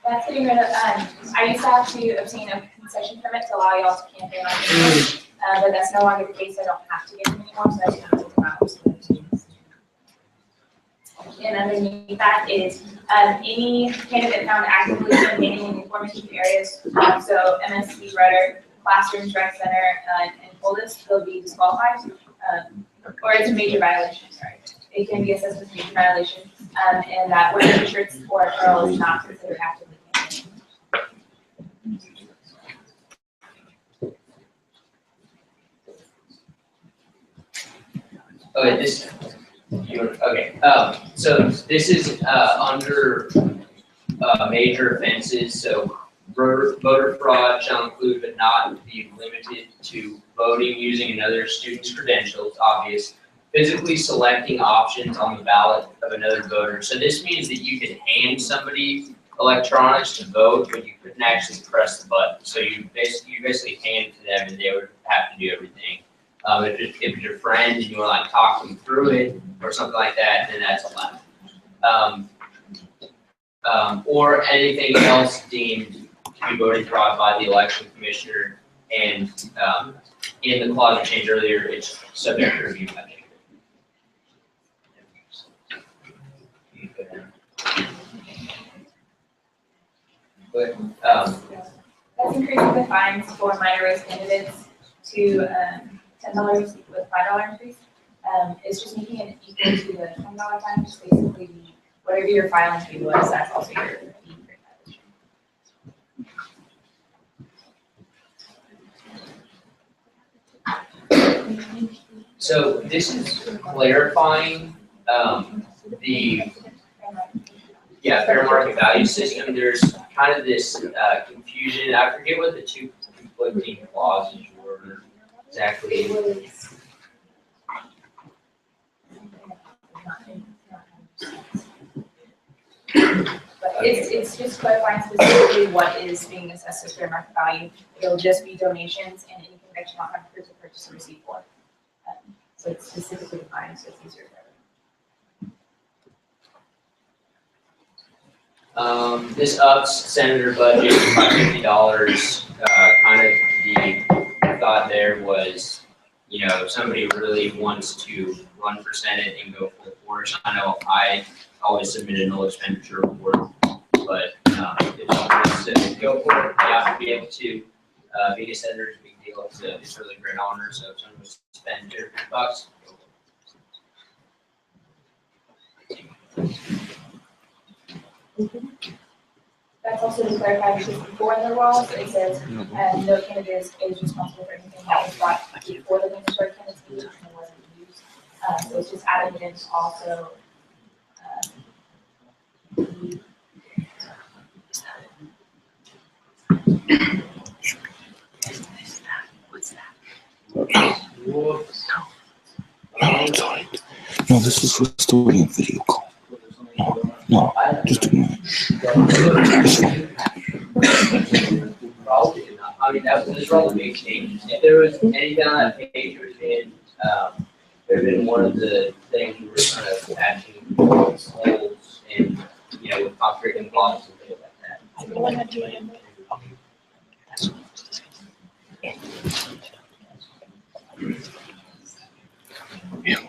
That's getting rid of, I used to have to obtain a concession permit to allow y'all to campaign on campus, but that's no longer the case. I don't have to get them anymore, so that's going to take them out. And underneath that is any candidate found actively campaigning in informative areas, so MSC, Rudder, classrooms, rec center, and Polis, they'll be disqualified, or it's a major violation, sorry. It can be assessed as a major violation, and that wearing t-shirts or apparel is not considered actively campaigning. Okay, okay. So this is under major offenses. So voter fraud shall include but not be limited to voting using another student's credentials, obvious, physically selecting options on the ballot of another voter. So this means that you can hand somebody electronics to vote, but you couldn't actually press the button. So you basically hand it to them and they would have to do everything. If it's your friend and you want to like talk them through it or something like that, then that's allowed. Or anything else deemed to be voting fraud by the election commissioner, and in the clause we changed earlier, it's subject to review by That's increasing the fines for minor race candidates to $10 with $5 increase. It's just making it equal to the $20 fine, just basically whatever your filing fee was, that's also your fee for violation. So this is clarifying the fair market value system. There's kind of this confusion. I forget what the two conflicting clauses were exactly. But it's just clarifying specifically what is being assessed as fair market value. It'll just be donations and anything that you don't have proof of purchase or receipt for. So it's specifically defined, so it's easier for everyone. This ups senator budget by $50. Kind of the thought there was, you know, if somebody really wants to run for Senate and go full force, I know I always submit a no expenditure report, but if someone wants to go for it, they have to be able to. Being a senator is a big deal. It's a really great honor. So if someone wants to spend $200, That's also to clarify because before in the laws, it says no candidate is responsible for anything that was brought before the mandatory candidates meeting and wasn't used. So it's just adding it in also. What's that? No, sorry. No, this is restoring a video call. No, just a minute. It's fine. I mean, those are all the big changes. If there was anything on that page that was in, there had been one of the things we were kind of patching holes in, you know, with concrete and blocks and things like that. Yeah.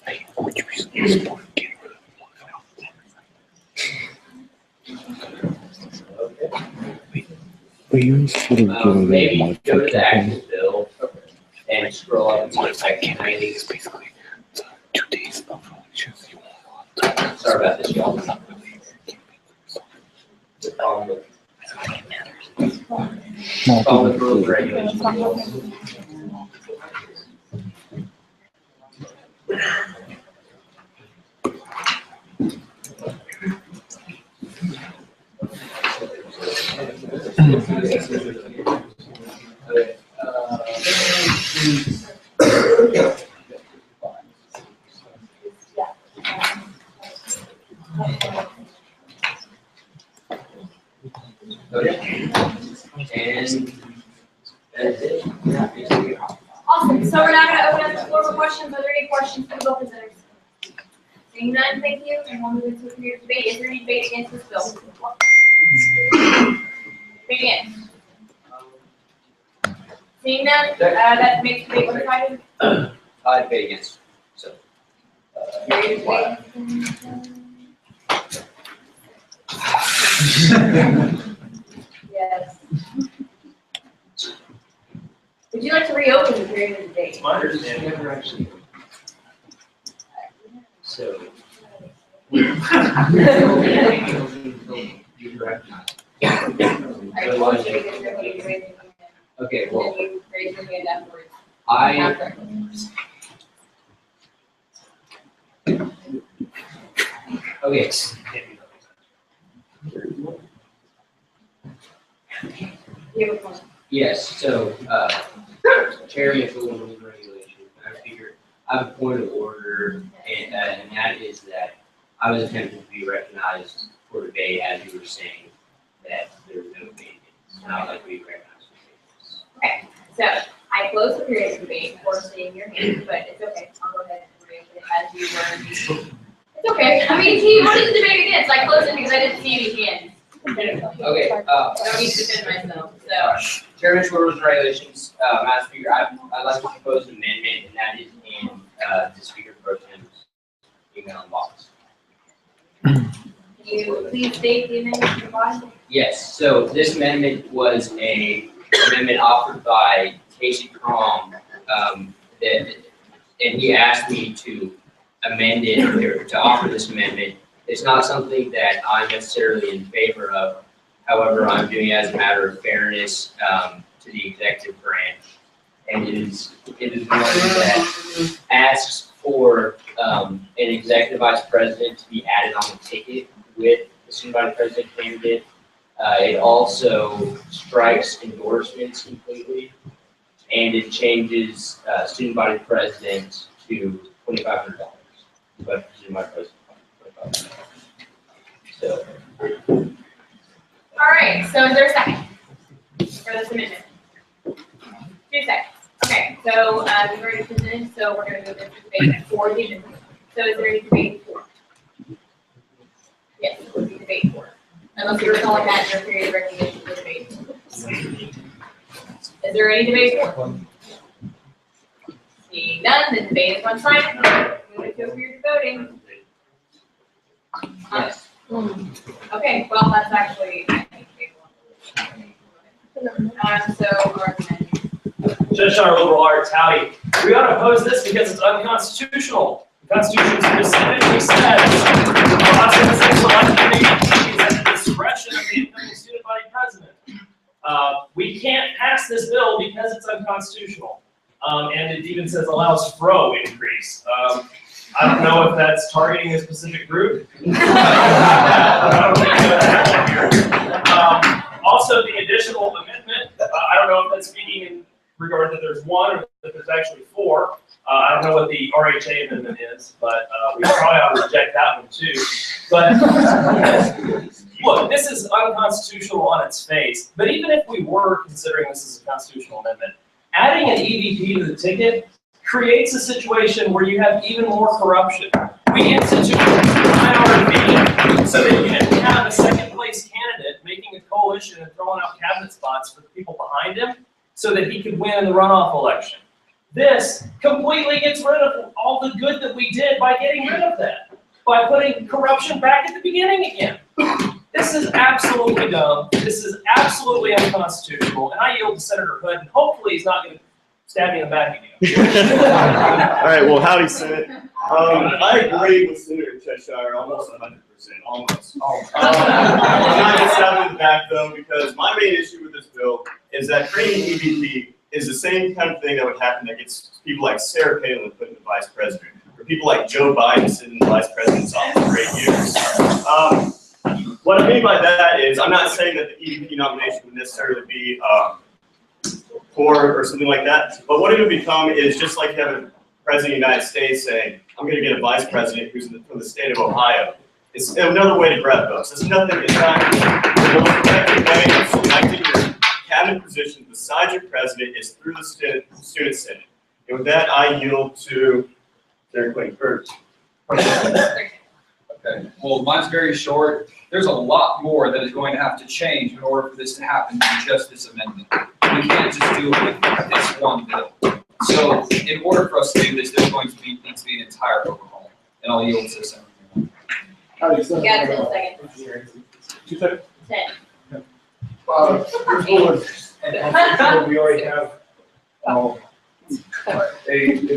Hey, would you be supporting getting rid of Wait, you sort of maybe go to the active bill and scroll up and see modified campaigning is basically 2 days of elections. You want Sorry about this, y'all. Follow the rules and regulations. Awesome. So we're now going to open up the floor for questions. Are there any questions for the bill presenters? Seeing none, thank you. And we'll move into a period of debate. Is there any debate against this bill? Begin. Seeing none, that makes debate one-sided. I debate against, so. Period debate. Yes. Would you like to reopen the period of debate? My understanding. Never actually. So. Are you going to take it or you raise your hand? Okay, And well, then you raise your hand afterwards. I, After. okay, You have a point. yes, so, Chairman of the Rules and Regulations, I figured I have a point of order, and that is that I was attempting to be recognized for debate, as you were saying, that there was no debate. It's not like we recognized for debate. So I closed the period of debate for seeing your hand, but it's okay. I'll go ahead and reopen it as you were. It's okay. I mean, see, what is the debate against? I closed it because I didn't see any hands. Okay, I don't need to defend myself, so. Chairman's Rules and Regulations, Madam Speaker, I'd like to propose an amendment, and that is in, the Speaker Pro Tem's email box. Can you please state the amendment provided? Yes, so this amendment was a amendment offered by Casey Crom, and he asked me to amend it, or to offer this amendment. It's not something that I'm necessarily in favor of. However, I'm doing it as a matter of fairness, to the executive branch. And it is one that asks for, an executive vice president to be added on the ticket with the student body president candidate. It also strikes endorsements completely, and it changes, student body president to $2,500, but student body president, $2,500. So. All right, so is there a second for this amendment? 2 seconds. Okay, so, we've already presented, so we're gonna move into debate for the amendment. So is there any debate for? Yes, it would be debate for. Unless you were calling that in your period of recognition for debate. Is there any debate for? Seeing none, the debate is one-sided. Move it to a period of voting. Yes. Okay, well, that's actually, I think, so, our Cheshire Liberal Arts, howdy. We ought to oppose this because it's unconstitutional. The Constitution specifically says the process of selecting AVPs is at the discretion of the incoming student body president. We can't pass this bill because it's unconstitutional. And it even says allows FRO increase. I don't know if that's targeting a specific group. I don't think that's here. Also, the additional amendment, I don't know if that's speaking in regard that there's one or that there's actually 4. I don't know what the RHA amendment is, but we probably ought to reject that one too. But look, this is unconstitutional on its face. But even if we were considering this as a constitutional amendment, adding an EVP to the ticket creates a situation where you have even more corruption. We instituted IRB so that you didn't have a second place candidate making a coalition and throwing out cabinet spots for the people behind him so that he could win in the runoff election. This completely gets rid of all the good that we did by getting rid of that, by putting corruption back at the beginning again. This is absolutely dumb. This is absolutely unconstitutional, and I yield to Senator Hood, and hopefully he's not going to stab me in the back again. All right, well, howdy, Senate. I agree with Senator Cheshire almost 100%, almost. I'm not going to stab him in the back, though, because my main issue with this bill is that creating EVP is the same kind of thing that would happen that gets people like Sarah Palin put in the vice president, or people like Joe Biden sitting in the vice president's office for 8 years. What I mean by that is, I'm not saying that the EVP nomination would necessarily be poor or something like that, but what it would become is just like you have a president of the United States saying, I'm going to get a vice president who's from the state of Ohio. It's another way to grab votes. It's nothing, it's not the most effective way of selecting your cabinet position besides your president is through the student senate. And with that, I yield to Senator Quinn. Okay, well, mine's very short. There's a lot more that is going to have to change in order for this to happen than just this amendment. We can't just do it with this one bill. So in order for us to do this, there's going to needs to be an entire overhaul, and I'll yield to Senator. You got 10 seconds. 2 seconds. 10. We already have, a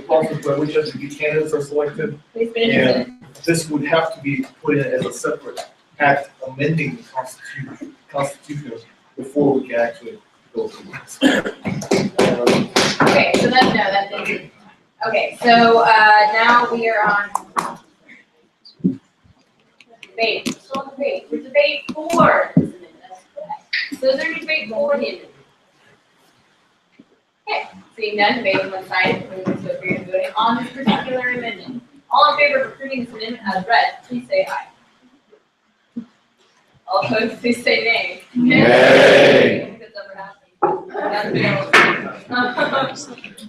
process by which SVP candidates are selected. Please finish your sentence. This would have to be put in as a separate act amending the constitution before we can actually go through this. Okay, so that's, no, that didn't. Okay, so, now we are on debate, still on debate, we're debate for this amendment, that's correct. So is there any debate for the amendment? Okay, seeing none, debate on one side, moving to a period of voting on this particular amendment. All in favor of approving this amendment as read, please say aye. All opposed, please say nay. Nay. If it's ever happened.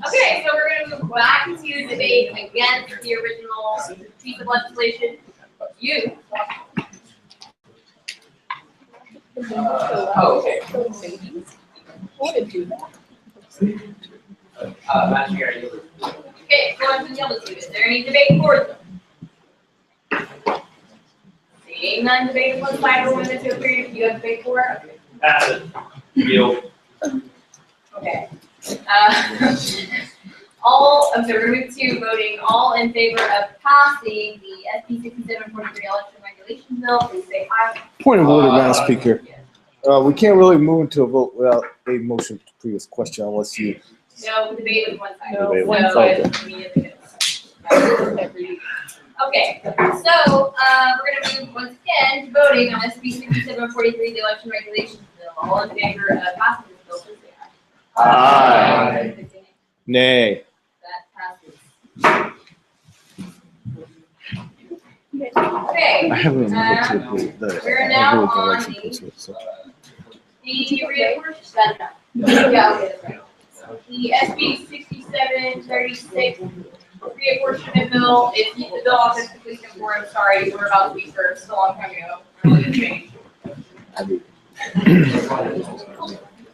Okay, so we're gonna move back to debate against the original piece of legislation. You. Okay. Madam Chair, you. Okay, go on to the other two. Is there any debate for them? Seeing none, debate one side or women to approve. You have debate for? Okay. Pass it. Yield. Okay. I'm sorry, we're gonna move to voting. All in favor of passing the SB 6743 election regulation bill, please say aye. Point of order, Madam Speaker. We can't really move into a vote without a motion to previous question unless you. No, debate with one side. No, debate with So, one it's immediately good. Okay, so, we're gonna move once again to voting on SB 6743, the election regulations bill. All in favor of passing this bill, please say aye. Aye. Please say nay. Nay. That passes. Okay, I haven't even looked at the. we're now I've really on got the- to it, so. the reapportionment, yeah, okay, that's right. The SB 6736 reapportionment bill, if the bill office completion for, I'm sorry, we're about to be first, a long time ago. We're gonna change.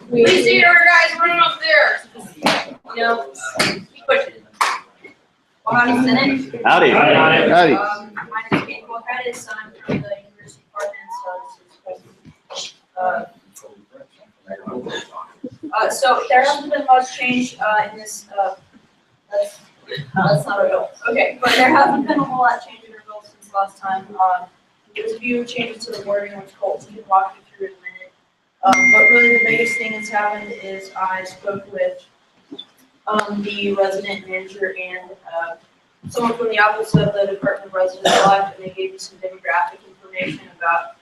Please see your guys running upstairs. You know, keep pushing. Ohio Senate. Howdy. Howdy. My name is Kate Wilkes, I'm from the University Department, so there hasn't been much change, in this, that's not a bill. Okay, but there hasn't been a whole lot change in our bill since last time. There's a few changes to the wording, which Colton can walk you through in a minute. But really the biggest thing that's happened is I spoke with, the resident manager and, someone from the office of the Department of Resident Life, and they gave me some demographic information about,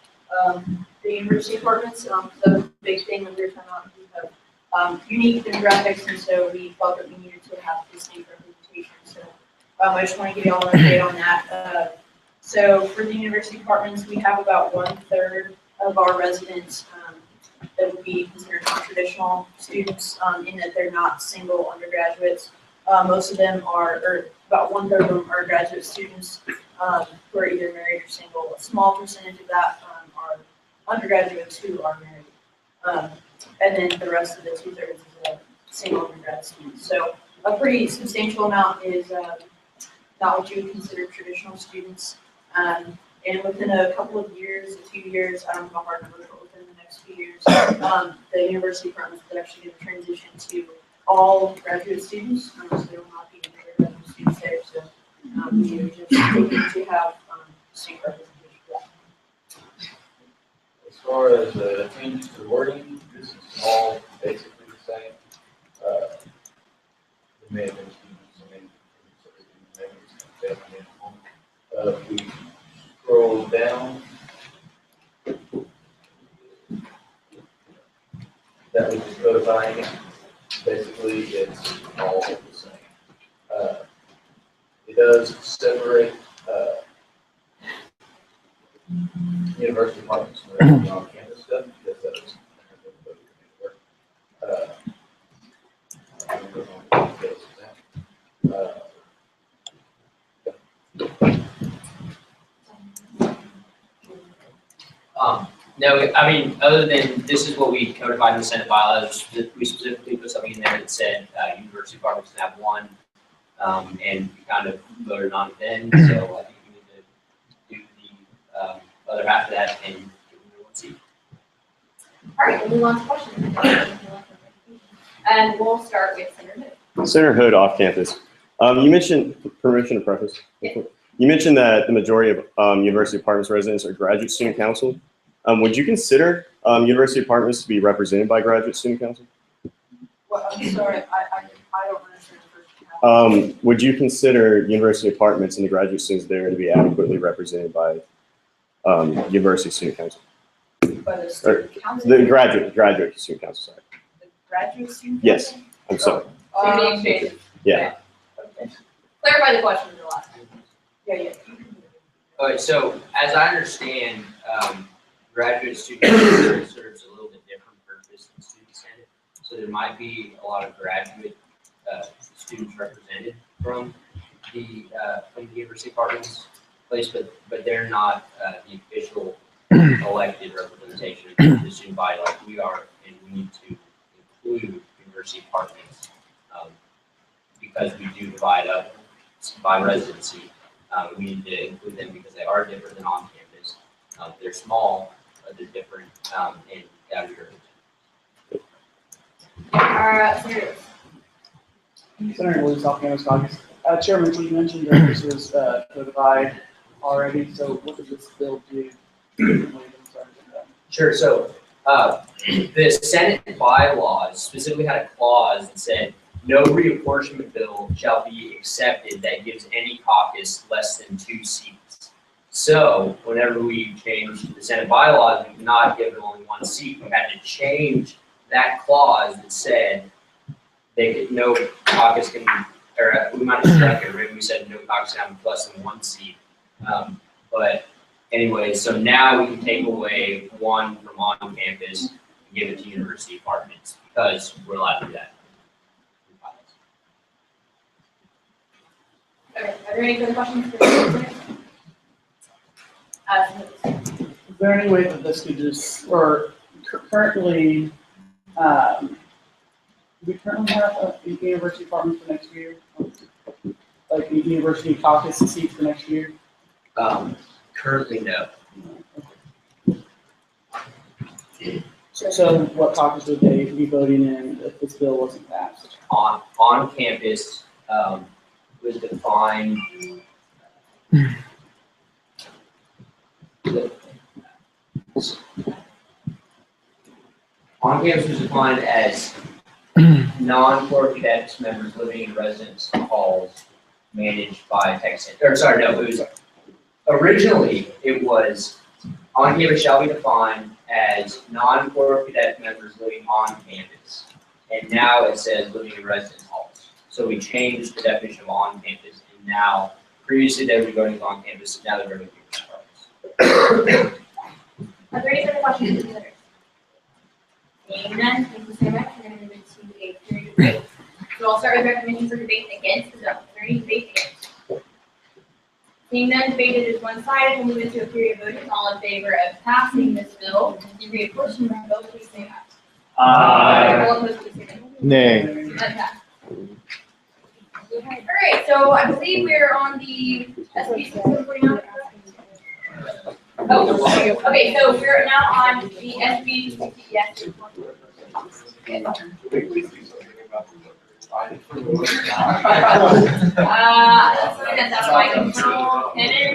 the university apartments. The big thing that we were talking about, we have, unique demographics, and so we felt that we needed to have distinct representation. So, I just want to give you all an update on that. So for the university apartments, we have about 1/3 of our residents, that would be considered non-traditional students, in that they're not single undergraduates. Most of them are, or about 1/3 of them are graduate students, who are either married or single. A small percentage of that, are undergraduates who are married. And then the rest of the 2/3 is single undergrad students. So a pretty substantial amount is, not what you would consider traditional students. And within a couple of years, a few years, I don't know how hard numbers, but within the next few years, the university apartments is actually going to transition to all graduate students. So there will not be any graduate students there. So we are just looking to have distinct representation for that. As far as the changes to the wording, this is all basically the same. There may have been if we scroll down, that was just codifying it. Basically, it's all the same. It does separate university apartments from the on-campus stuff, because that is. No, I mean, other than, this is what we codified in the Senate bylaws, we specifically put something in there that said, university departments can have one, and we kind of voted on it then, so I think we need to do the, other half of that and give them one seat. All right, we'll move on to questions. And we'll start with Senator Hood. Senator Hood off campus. You mentioned, permission to preface. You mentioned that the majority of university apartments residents are graduate student council. Would you consider university apartments to be represented by graduate student council? Well, I'm sorry, I don't understand the first. Would you consider university apartments and the graduate students there to be adequately represented by university student council? By the student council? The graduate student council, sorry. The graduate student? Yes, council? I'm sorry. Student exchange. Yeah. Okay. Clarify the question in the last. Yeah. Okay, so as I understand, graduate student senate serves a little bit different purpose than student senate. So there might be a lot of graduate students represented from the university apartments place, but they're not the official elected representation of the student body like we are, and we need to include university apartments because we do divide up by residency. We need to include them because they are different than on campus. They're small, but they're different in category. Senator. Senator Woods, off campus caucus. Chairman, you mentioned that this was codified already, so what does this bill do? Sure, so the Senate bylaws specifically had a clause that said, no reapportionment bill shall be accepted that gives any caucus less than 2 seats. So whenever we changed the Senate bylaws, we could not give them only 1 seat. We had to change that clause that said no caucus can, or we might have struck it, right? We said no caucus can have less than 1 seat. But anyway, so now we can take away 1 from on campus and give it to university apartments because we're allowed to do that. Okay, are there any further questions for the Is there any way that this could just, or currently, we currently have a university apartment for next year? Like the university caucus seat for next year? Currently, no. So what caucus would they be voting in if this bill wasn't passed? On campus was defined. On campus was defined as non-core cadets members living in residence halls managed by Texas. Or sorry, no, it was originally it was on campus shall be defined as non-core cadet members living on campus, and now it says living in residence halls. So we changed the definition of on campus, and now previously they were voting on campus, now they're voting on campus. Are there any other questions for the others? Seeing none, thank you so much. We're going to move into a period of debate. So I'll start with recommendations for debate against the bill. Is there any debate against? Seeing none, debated is one-sided. We'll move into a period of voting. All in favor of passing this bill and reapportioning the vote, please say aye. Aye. All opposed, please say Nay. nay. All right, so I believe we're on the SB 649. Oh, okay, so we're now on the SB 60, yes. Something that's out of my control, Henry?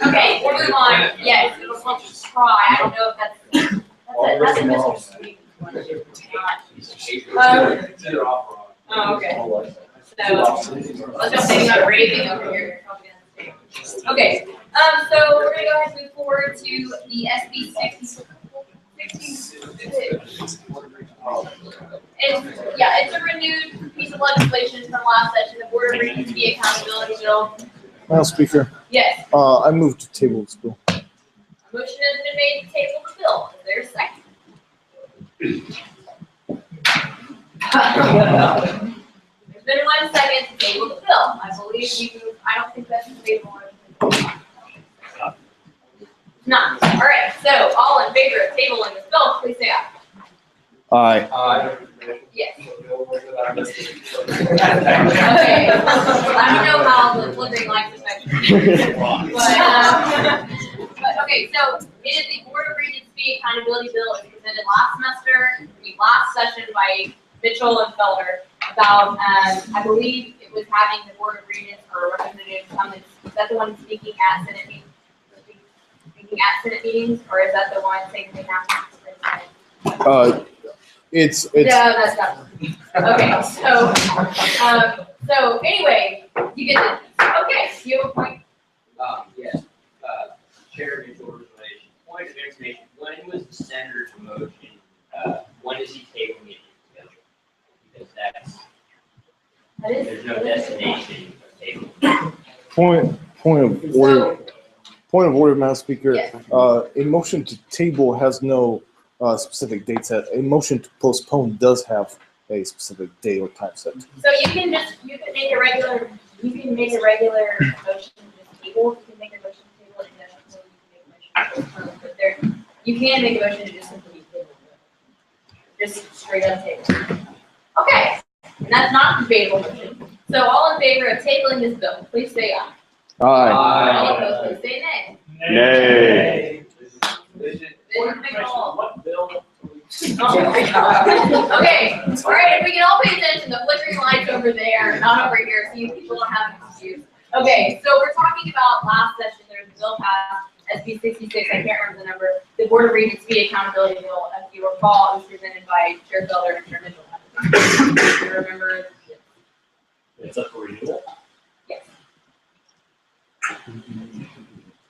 Okay, we'll move on. Yes, let's try. I don't know if that's a Mr. Sweet one. Oh, okay. So, let's don't think about raving over here. Okay, so we're gonna go ahead and move forward to the SB 66. It's a renewed piece of legislation from last session, the Board of Regents fee accountability bill. Madam Speaker, Yes, I move to table this bill. a motion has been made to table the bill. Is there a second? There's been 1 second to table the bill. I believe you, I don't think that's debatable. Not. All right, so all in favor of tabling this bill, please say aye. Aye. Yes. Okay. I don't know how the flickering lights affect you. But, okay, so it is the Board of Regents fee accountability bill. It was presented last session by Mitchell and Felder about, I believe it was having the Board of Regents or representatives come and, is that the one speaking at Senate meetings? Speaking at Senate meetings, or is that the one saying they have to present? It's, No, that's not. Okay, so anyway, you get this. Okay, you have a point? Yes, Chair Mitchell, point of information, when was the senator's motion, when is he tabling it together? Because That is. there's no destination of tabling. Point of order, Madam Speaker. Yes. A motion to table has no specific date set. A motion to postpone does have a specific date or time set. So you can make a regular motion to just table, you can make a motion to table it indefinitely, you can make a motion to postpone, but there, you can make a motion to just simply table it. Just straight up table. Okay, and that's not a debatable motion. So all in favor of tabling this bill, please say aye. Aye. All opposed, please say nay. Nay. What bill? Okay, all right, if we can all pay attention, the flickering lights over there, not over here, so you people don't have an excuse. Okay, so we're talking about last session, there's a bill passed, SB 66, I can't remember the number, the Board of Regents fee accountability bill, as you recall, it was presented by Chair Felder and Chair Mitchell. Do you remember? It's up for renewal. Yes.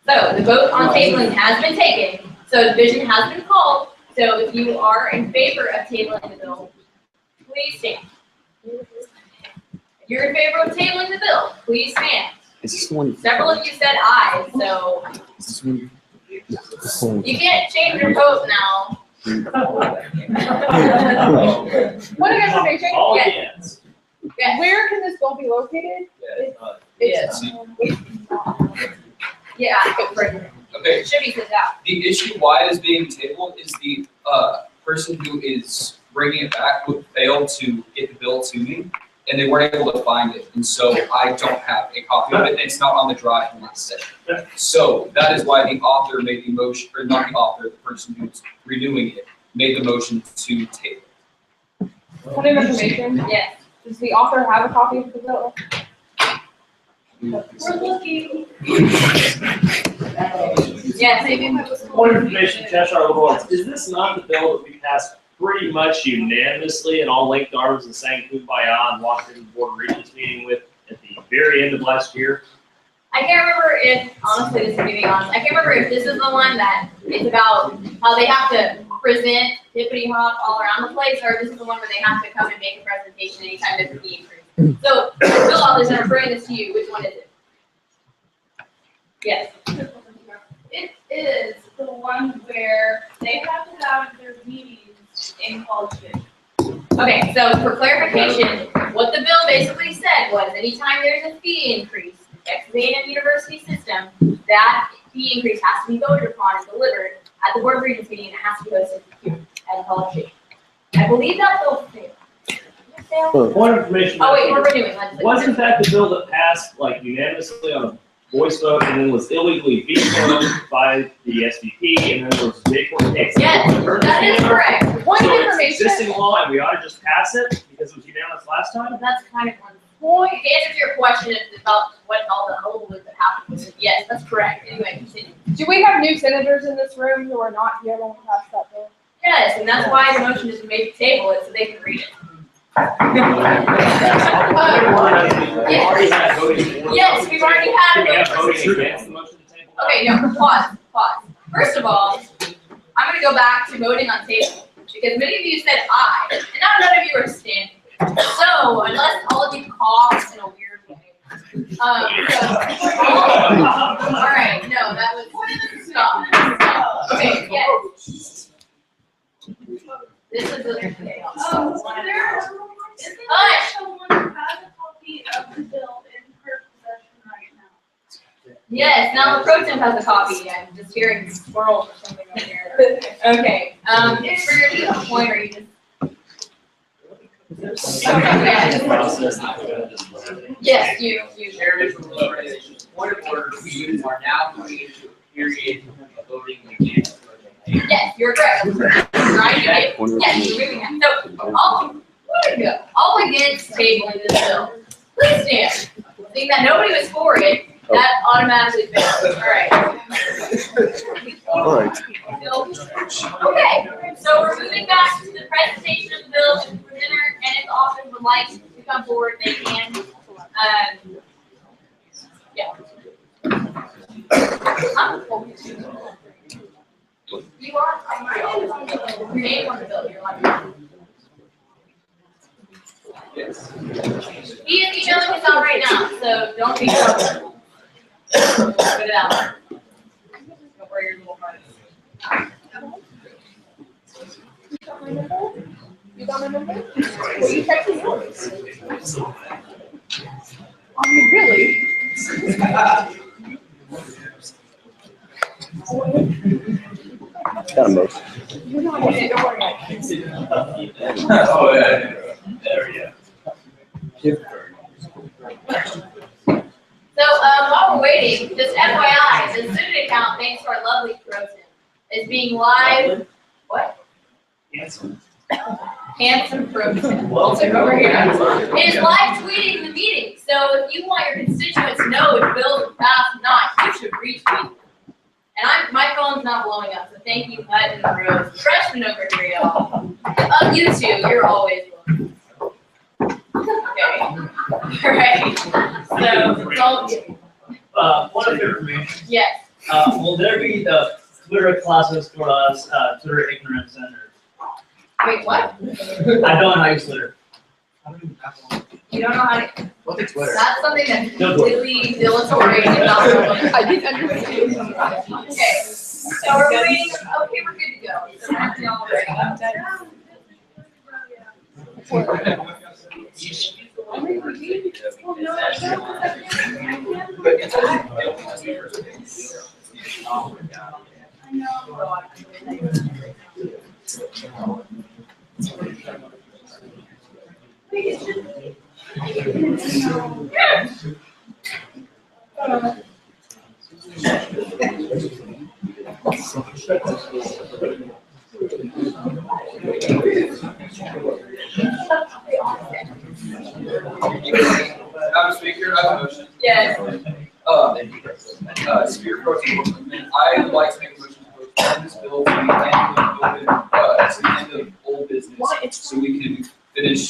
So the vote on tabling has been taken, so division has been called. So if you are in favor of tabling the bill, please stand. If you're in favor of tabling the bill, please stand. Is this one? Several of you said aye, so Is this one? Yeah, this one. you can't change your vote now. Point of information, All Yes. yes. Yes. where can this bill be located? Yes. Yeah, good for you. Okay, It should be sent out. the issue why it is being tabled is the person who is bringing it back would fail to get the bill to me, and they weren't able to find it, and so I don't have a copy of it, and it's not on the drive from last session. So that is why the author made the motion, or not the author, the person who's renewing it, made the motion to table. Point of information, Yes. does the author have a copy of the bill? We're looking. Yes. Point of information, Cheshire Liberal Arts, is this not the bill that we passed pretty much unanimously and all linked arms and sang Kumbaya and walked into the Board of Regents meeting with at the very end of last year? I can't remember if, honestly, this is me being honest, I can't remember if this is the one that it's about how they have to present hippity hop all around the place, or if this is the one where they have to come and make a presentation anytime there's a fee increase. So, Bill Office, I'm referring this to you, which one is it? Yes. It is the one where they have to have their meetings in college division. Okay, so for clarification, what the bill basically said was anytime there's a fee increase, Texas A&M University system, that fee increase has to be voted upon and delivered at the Board of Regents meeting, and it has to be hosted here at College Station. I believe that bill failed. Did it fail? Point of information. Oh wait, we're renewing legislation. Wasn't that the bill that passed like unanimously on a voice vote and then was illegally vetoed by the SVP and then there was a big court case? Yes, that is correct. Point of So it's information, existing law and we ought to just pass it because it was unanimous last time? That's kind of one. Point. The answer to your question is about what all the hullabaloo that happened with it. Yes, that's correct. Anyway, continue. do we have new senators in this room who are not here when we pass that bill? Yes, and that's why the motion is to make the table it so they can read it. Already had voting. Yes, we've already had We have a voting motion. against the motion to table. Okay, no, pause. First of all, I'm gonna go back to voting on table, because many of you said aye, and now none of you are standing. So, unless all of you cough in a weird way. All right, no, that was, stop. Okay, yes. This is the, okay. Oh, so there, isn't there Hush. someone who has Yes, now the pro temp has a copy. I'm just hearing squirrels or something over here. Okay, for your email point, or you just. Yes, you. Chairman from the regulations, point of order, we are now moving into a period of voting again. Yes, you're correct. Right, yes, you're moving that. So, all against tabling this bill. Please stand. Seeing that nobody was for it, that automatically fails. All right. All right. Okay, so we're moving back to the presentation of the bill. If the presenter and its authors would like to come forward, they can. Yeah. You are, your name on the bill, you're like. Yes. He is emailing us out right now, so don't be troubled. Put it out. Don't worry your little heart. You got my number? Well, you texted yours. I mean, really? Got a motion. You're not gonna do it. Oh, yeah, there we go. So, while we're waiting, just FYI, the student account, thanks to our lovely Rosen, is being live. What? Handsome Rosen. Well, take over here. It is live tweeting the meeting. So, if you want your constituents to know if bills are passed or not, you should retweet. And my phone's not blowing up, so thank you, Hutton and Rose, freshman over here, y'all. You two, you're always welcome. Okay. All right. So, don't. Point of information. Yes. Will there be the Twitter classes for us, Twitter Ignorance Center? Wait, what? I don't know how to use Twitter. You don't know how to. What's a Twitter? That's something that's completely dilatory and not relevant. I didn't understand. Okay. So we're waiting. Okay, we're good to go. So that's all ready. Madam Speaker, I have a motion. Yes. Speaker Pro Tem, I would like to make a motion to postpone this bill to the end of old business, so we can finish.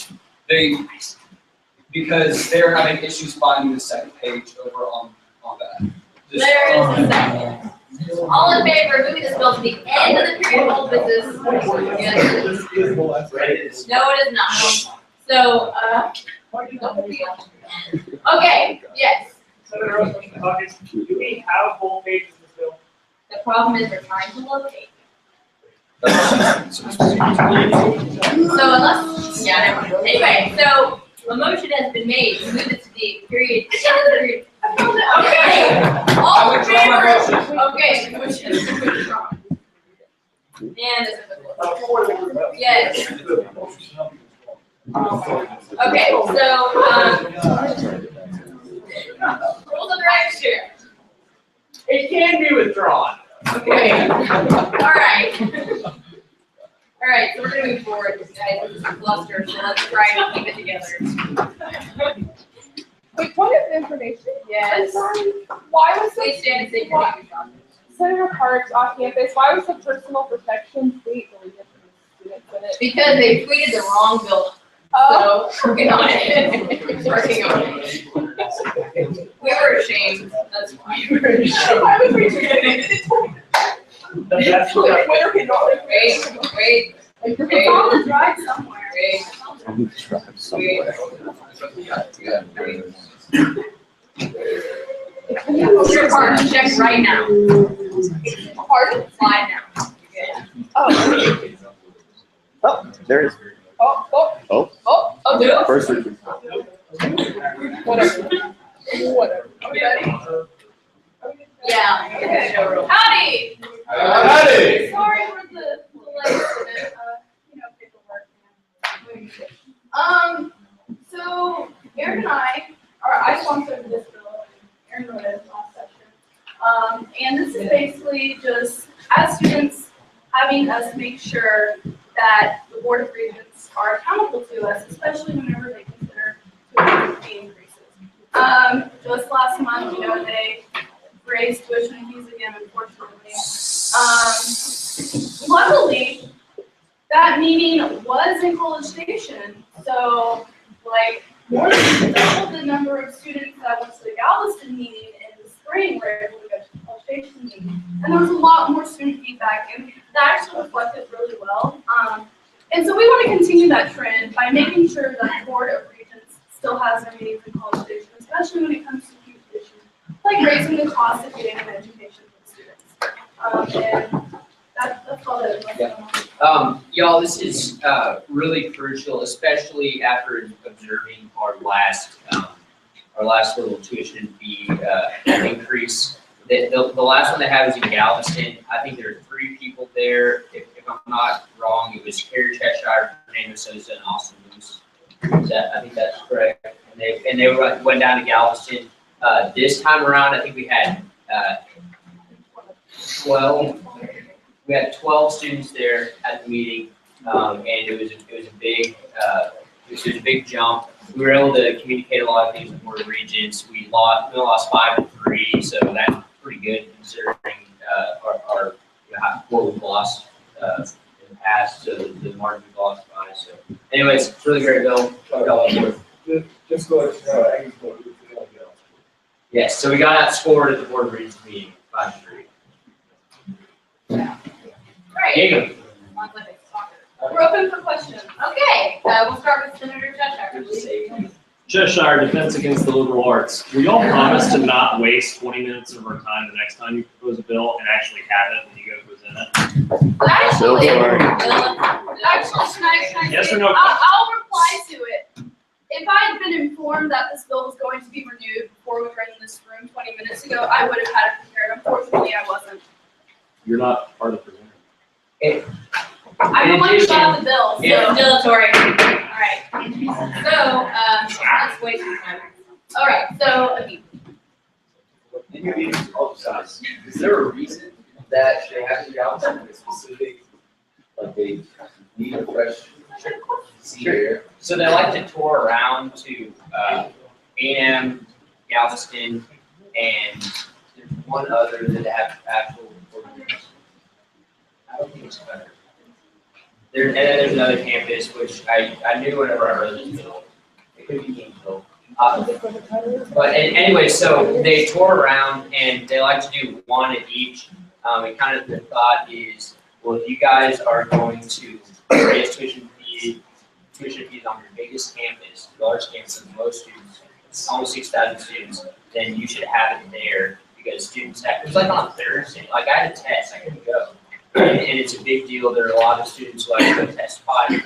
Because they're having issues finding the second page over on that. There is a second. All in favor of moving this bill to the end of the period of old business? Yes. No, it is not. So, okay, yes. Senator Rose, do we have full pages of this bill? The problem is we're trying to locate. So unless, yeah, never mind. Anyway, so a motion has been made to move it to the period, okay. All in favor? Okay, the motion is withdrawn. And this is the. Yes. Okay, so, rules of the right chair. It can be withdrawn. Okay, all right. All right, so we're gonna move forward, guys, this is a cluster, so let's try and keep it together. Wait, point of information? Yes. I'm sorry. Why was Please the stand and say your name. Senator Parks off campus, why was the personal protection state deleted from the students in it? Because they tweeted the wrong bill. Oh, So, working on it. Working on it. We were ashamed, that's why. why was we doing it? Wait. It's on the drive somewhere. Wait. I need to drive somewhere. Your card, check right now. Pardon? Slide now. Good. Oh. Oh, there it is. Oh, do it. First reading. Whatever. Okay. Yeah. Okay. Howdy. Howdy. Sorry for the delay, paperwork. So Aaron and I sponsored this bill. Aaron wrote it last session. And this is basically just, as students, having us make sure that the Board of Regents are accountable to us, especially whenever they consider tuition fee increases. Just last month, they raised tuition fees again, unfortunately. Luckily, that meeting was in College Station, so more than double the number of students that went to the Galveston meeting in the spring were able to go to the College Station meeting. And there was a lot more student feedback, and that actually reflected really well. And so we want to continue that trend by making sure that the Board of Regents still has their meetings in College Station, especially when it comes to huge issues, like raising the cost of getting an education for students. And that's all that is going on. Y'all, this is really crucial, especially after observing our last little tuition fee increase. The last one they had was in Galveston. I think there were 3 people there. If I'm not wrong, it was Carrie Cheshire, Fernando Sosa, and Austin Moose. I think that's correct. And they went down to Galveston. This time around, I think we had 12. We had 12 students there at the meeting, and it was a big jump. We were able to communicate a lot of things with Board of Regents. We lost 5-3, so that's pretty good considering what we've lost in the past. So the margin we've lost by. So, anyways, it's really great, Bill. Just go ahead, Aggies vote. Yes, so we got outscored at the Board of Regents meeting 5-3. Great. Jacob. We're open for questions. Okay, we'll start with Senator Cheshire, please. Cheshire, Defense Against the Liberal Arts. Will y'all promise to not waste 20 minutes of our time the next time you propose a bill and actually have it when you go present it? Actually, Yes or no? I'll reply to it. If I had been informed that this bill was going to be renewed before we were in this room 20 minutes ago, I would have had it prepared. Unfortunately, I wasn't. You're not part of the presenter. I'm the one who filed the bill, so. Yeah. Dilatory. All right. So, let's wait some time. All right, so, Is there a reason that they have to be out in a specific, like they need a fresh sea air? So they like to tour around to A&M, Galveston, and there's one other that have actual. I don't think it's better. And then there's another campus, which I knew whenever I read this bill. It could be Gainesville. But anyway, so they tour around and they like to do one at each. And kind of the thought is, well, if you guys are going to raise tuition fees on your biggest campus, large campus with most students, it's almost 6,000 students, then you should have it there because students have, it was like on a Thursday, like I had a test, I couldn't go. And it's a big deal. There are a lot of students who like to testify, and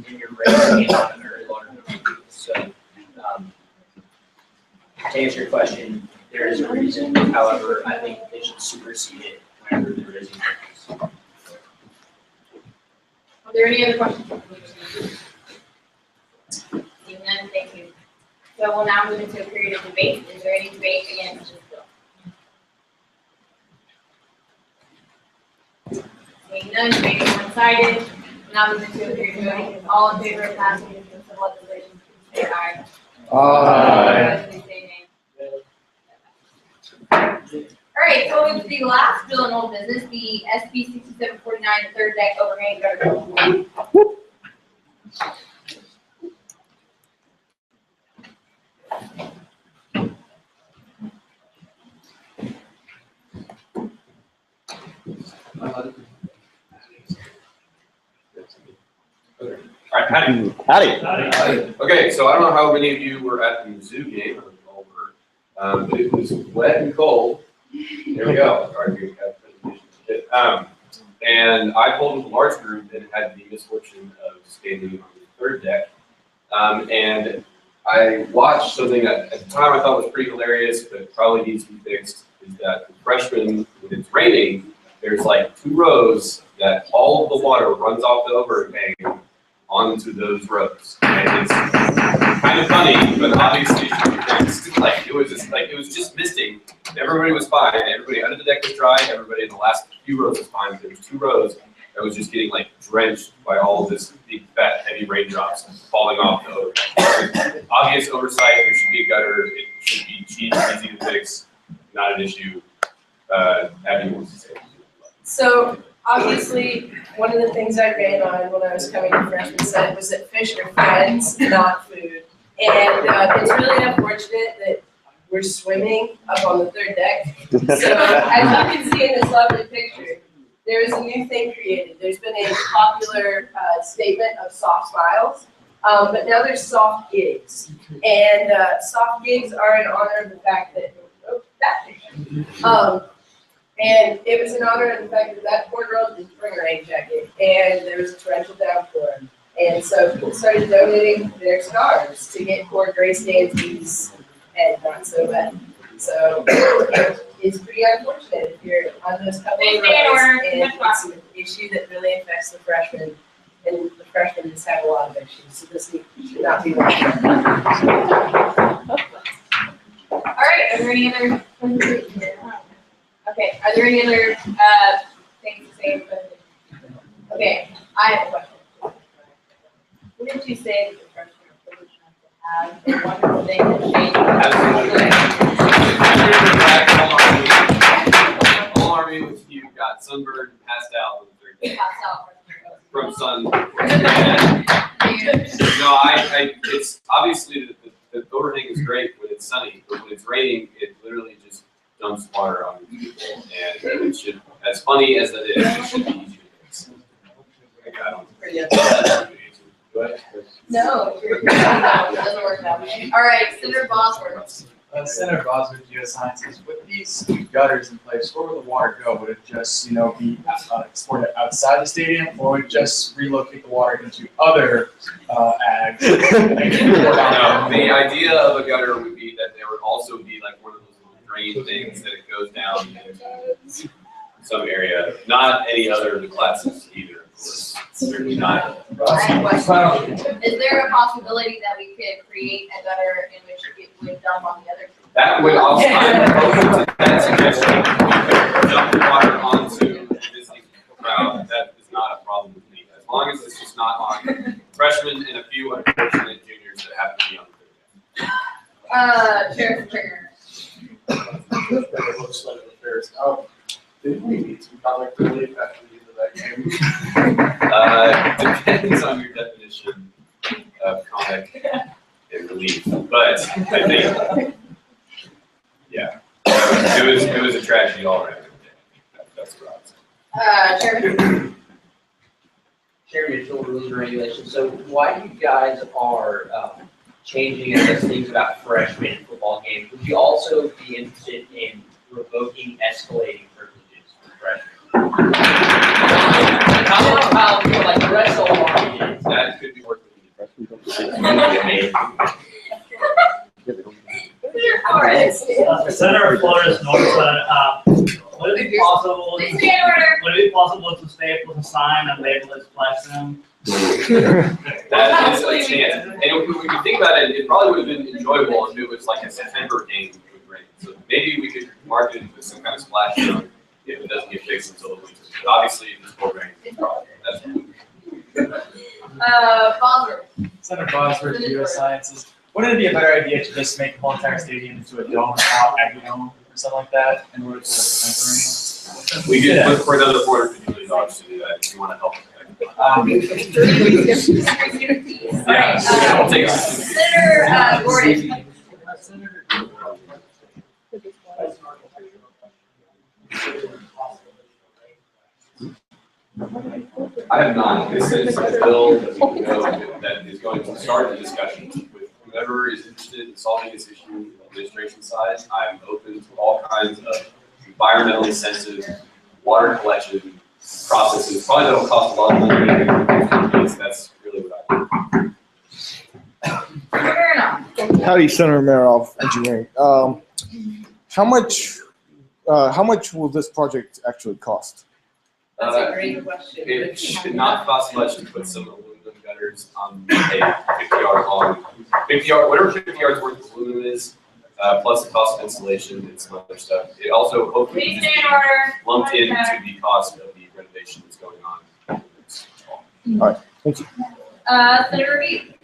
you're raising it on a very large number of people. So, to answer your question, there is a reason. However, I think they should supersede it whenever they're raising fees. are there any other questions? Seeing none, thank you. So we'll now move into a period of debate. Is there any debate against this bill? Seeing none, debate is one-sided. Now move into a period of voting. All in favor of passing this piece of legislation, please say aye. Opposed, please say nay. All right, so it's the last bill in old business, the SB 6749, the third deck overhang gutter. All right, Patty. Howdy. Okay, so I don't know how many of you were at the Mizzou game over, but it was wet and cold. There we go. All right, we have presentation. And I pulled with a large group that had the misfortune of standing on the third deck. And I watched something that at the time I thought was pretty hilarious, but probably needs to be fixed. The is that the freshmen, when it's raining, there's like 2 rows that all of the water runs off the overhang onto those rows. And it's kind of funny, but obviously like it was just misting. Everybody was fine. Everybody under the deck was dry. Everybody in the last few rows was fine. But there was 2 rows that was just getting like drenched by all of this big fat heavy raindrops falling off the overhang. Obvious oversight. There should be a gutter. It should be cheap, easy to fix. Not an issue. Abby wants to say. So obviously, one of the things I ran on when I was coming to freshman set was that fish are friends, not food. And it's really unfortunate that we're swimming up on the 3rd deck. So as you can see in this lovely picture, there is a new thing created. There's been a popular statement of soft smiles, but now there's soft gigs. And soft gigs are in honor of the fact that, that picture. And it was in honor of the fact that that poor girl didn't bring her rain jacket, and there was a torrential downpour. And so people started donating their scarves to get poor Grace Danzy's head not so wet. So it's pretty unfortunate if you're on those couple of rows, and it's an issue that really affects the freshmen. And the freshmen just have a lot of issues, so this should not be one. All right, are there any other? Okay, are there any other things to say? Okay, I have a question. Wouldn't you say that the freshmen are privileged enough to have a wonderful thing that changes? All Army with you got sunburned and passed out on the 3rd day. Passed out From sun. No, it's obviously the overhang is great when it's sunny, but when it's raining, it literally just dumps water on people, and it should, as funny as that is, it should be easy to fix. Like, I don't. Go ahead. No, it doesn't work that way. All right, Senator Bosworth. Senator Bosworth, Geosciences, with these gutters in place, where would the water go? Would it just, be exported outside the stadium, or would it just relocate the water into other ags? No, the idea of a gutter would be that there would also be like one of those little drain things that it goes down into some area, not any other of the classes either, of course. Certainly not. I have a question. Is there a possibility that we could create a gutter in which it would dump on the other? That would also, I'm open to that suggestion. Dump the water onto the existing crowd, that is not a problem with me, as long as it's just not on freshmen and a few unfortunate juniors that have to be on the 3rd day. Sheriff Trigger. Did we need some comic relief after the end of that game? Depends on your definition of comic and relief, but I think, yeah, it was a tragedy all around. That's what I would say. Sheriff. Chair Mitchell, rules and regulations. So why you guys are changing things about freshmen football games, would you also be interested in revoking escalating privileges for freshmen? How like the rest of the law is? That could be worth Senator Flores noticed that, would it be possible to stay up with a sign and label it splash zone? That is a chance. And if we could think about it, it probably would have been enjoyable if it was like a September game with rain. So maybe we could market it with some kind of splash zone if it doesn't get fixed until the winter. But obviously, if it's cold rain, that's Bosworth. Senator Bosworth, Geosciences. Wouldn't it be a better idea to just make the whole entire stadium into a dome, aggie dome, or something like that, in order to prevent the rain? We could look for another $450 million to do that if you want to help. Alright, Senator Gordon. I have not. This is a bill that we know that is going to start the discussion with whoever is interested in solving this issue on the administration side. I'm open to all kinds of environmentally sensitive water collection processes. Probably that'll cost a lot of money. That's really what I do. Howdy, Senator Maroff, Engineering. How much how much will this project actually cost? That's a great question. It should not cost much to put some aluminum gutters on a 50-yard long, 50-yard, whatever 50 yards worth of aluminum is, plus the cost of installation and some other stuff. It also hopefully Please stay in order. lumped into the cost of the renovation that's going on. All right, thank you. Senator Reed.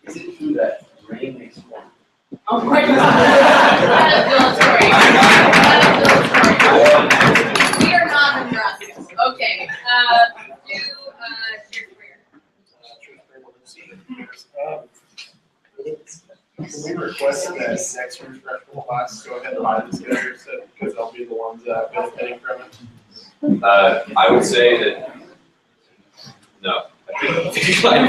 Is it true that rain makes water? Oh my God. That is Bill's story. We are not Nebraska. Okay, Can we request that next year's freshman class go ahead and buy this gutter set because they'll be the ones benefiting from it? I would say that, no. I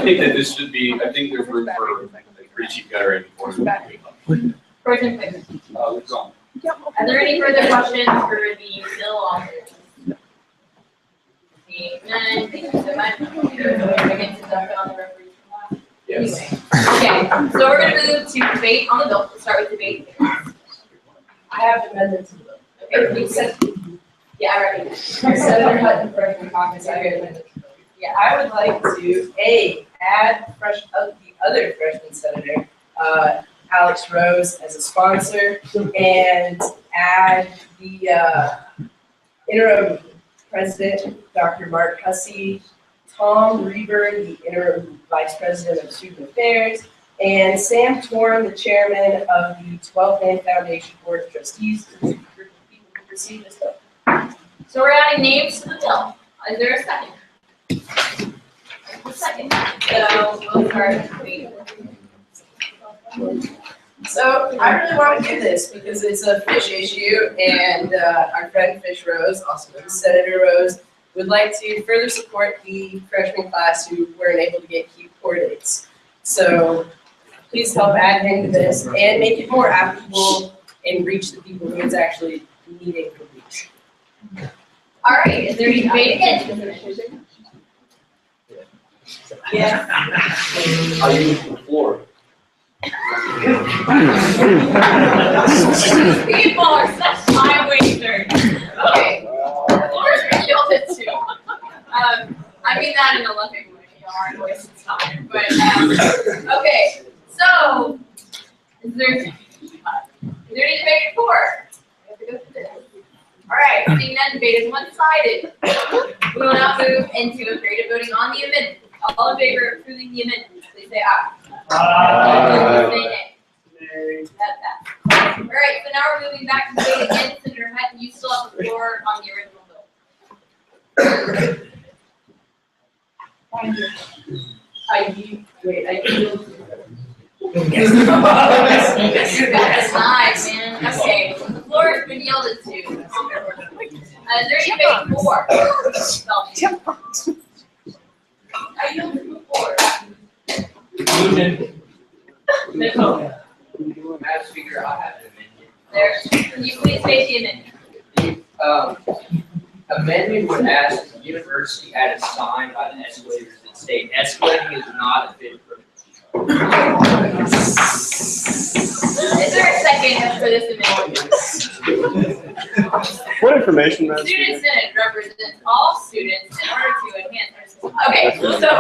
think that this should be, I think there's room for a pretty cheap gutter in for Pro Tem Quigley. Are there any further questions for the bill authors? Seeing none, thank you so much. Again, to dump it on the referee. Yes. Okay, so we're gonna move to debate on the bill. We'll start with debate. I have amendments to the bill. Okay, please. Yeah, I recognize. Senator Hutton, freshman caucus, I have amendments to the bill. Yeah, I would like to, add the other freshman senator, Alex Rose as a sponsor, and add the interim president, Dr. Mark Hussey, Tom Reber, the interim vice president of student affairs, and Sam Torn, the chairman of the 12-man foundation board of trustees, to group of people who receive this bill. So we're adding names to the bill. Is there a second? A second. So we'll start with debate. So I really want to do this because it's a fish issue, and our friend Fish Rose, also known as Senator Rose, would like to further support the freshman class who weren't able to get key core dates. So please help add him to this and make it more applicable and reach the people who it's actually needing to reach. All right, is there any debate against this? Yeah. Are you on the floor? People are such time wasters. Okay. Laura's been yelled at too. I mean that in a loving way, you know, aren't wasting time. But okay, so is there any debate for? We have to go through this. All right, seeing that debate is one-sided. We will now move into a creative voting on the amendment. All in favor of approving the amendment, please say aye. Aye. Say nay. That's that. All right, so now we're moving back to debate again. Senator Hutton, you still have the floor on the original bill. That's nice, man. Okay, the floor has been yelled at too. Is there any debate for? I yielded before. Madam Speaker, I have an amendment. There, can you please state the amendment? Amendment would ask the university add a sign by the escalators that state escalating is not a fit for. Is there a second for this amendment? What information, Madam Student Senate represents all students in order to enhance our system.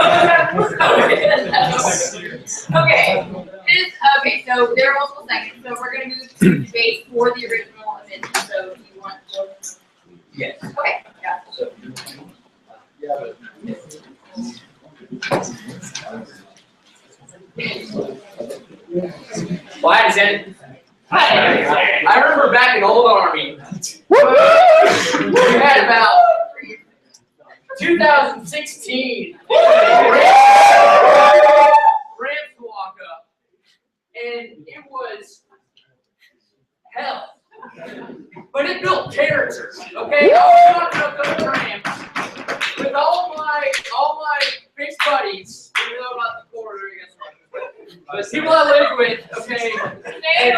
Okay, okay, so there are multiple seconds, so we're gonna move to debate for the original amendment, so if you want to. Yes. Okay, yeah. So, well, I remember back in Old Army, we had about 2016 ramps to walk up, and it was hell. But it built character, okay? I was walking up those ramps with all my fixed buddies, even though not the corridor, I guess. But people I lived with, okay, and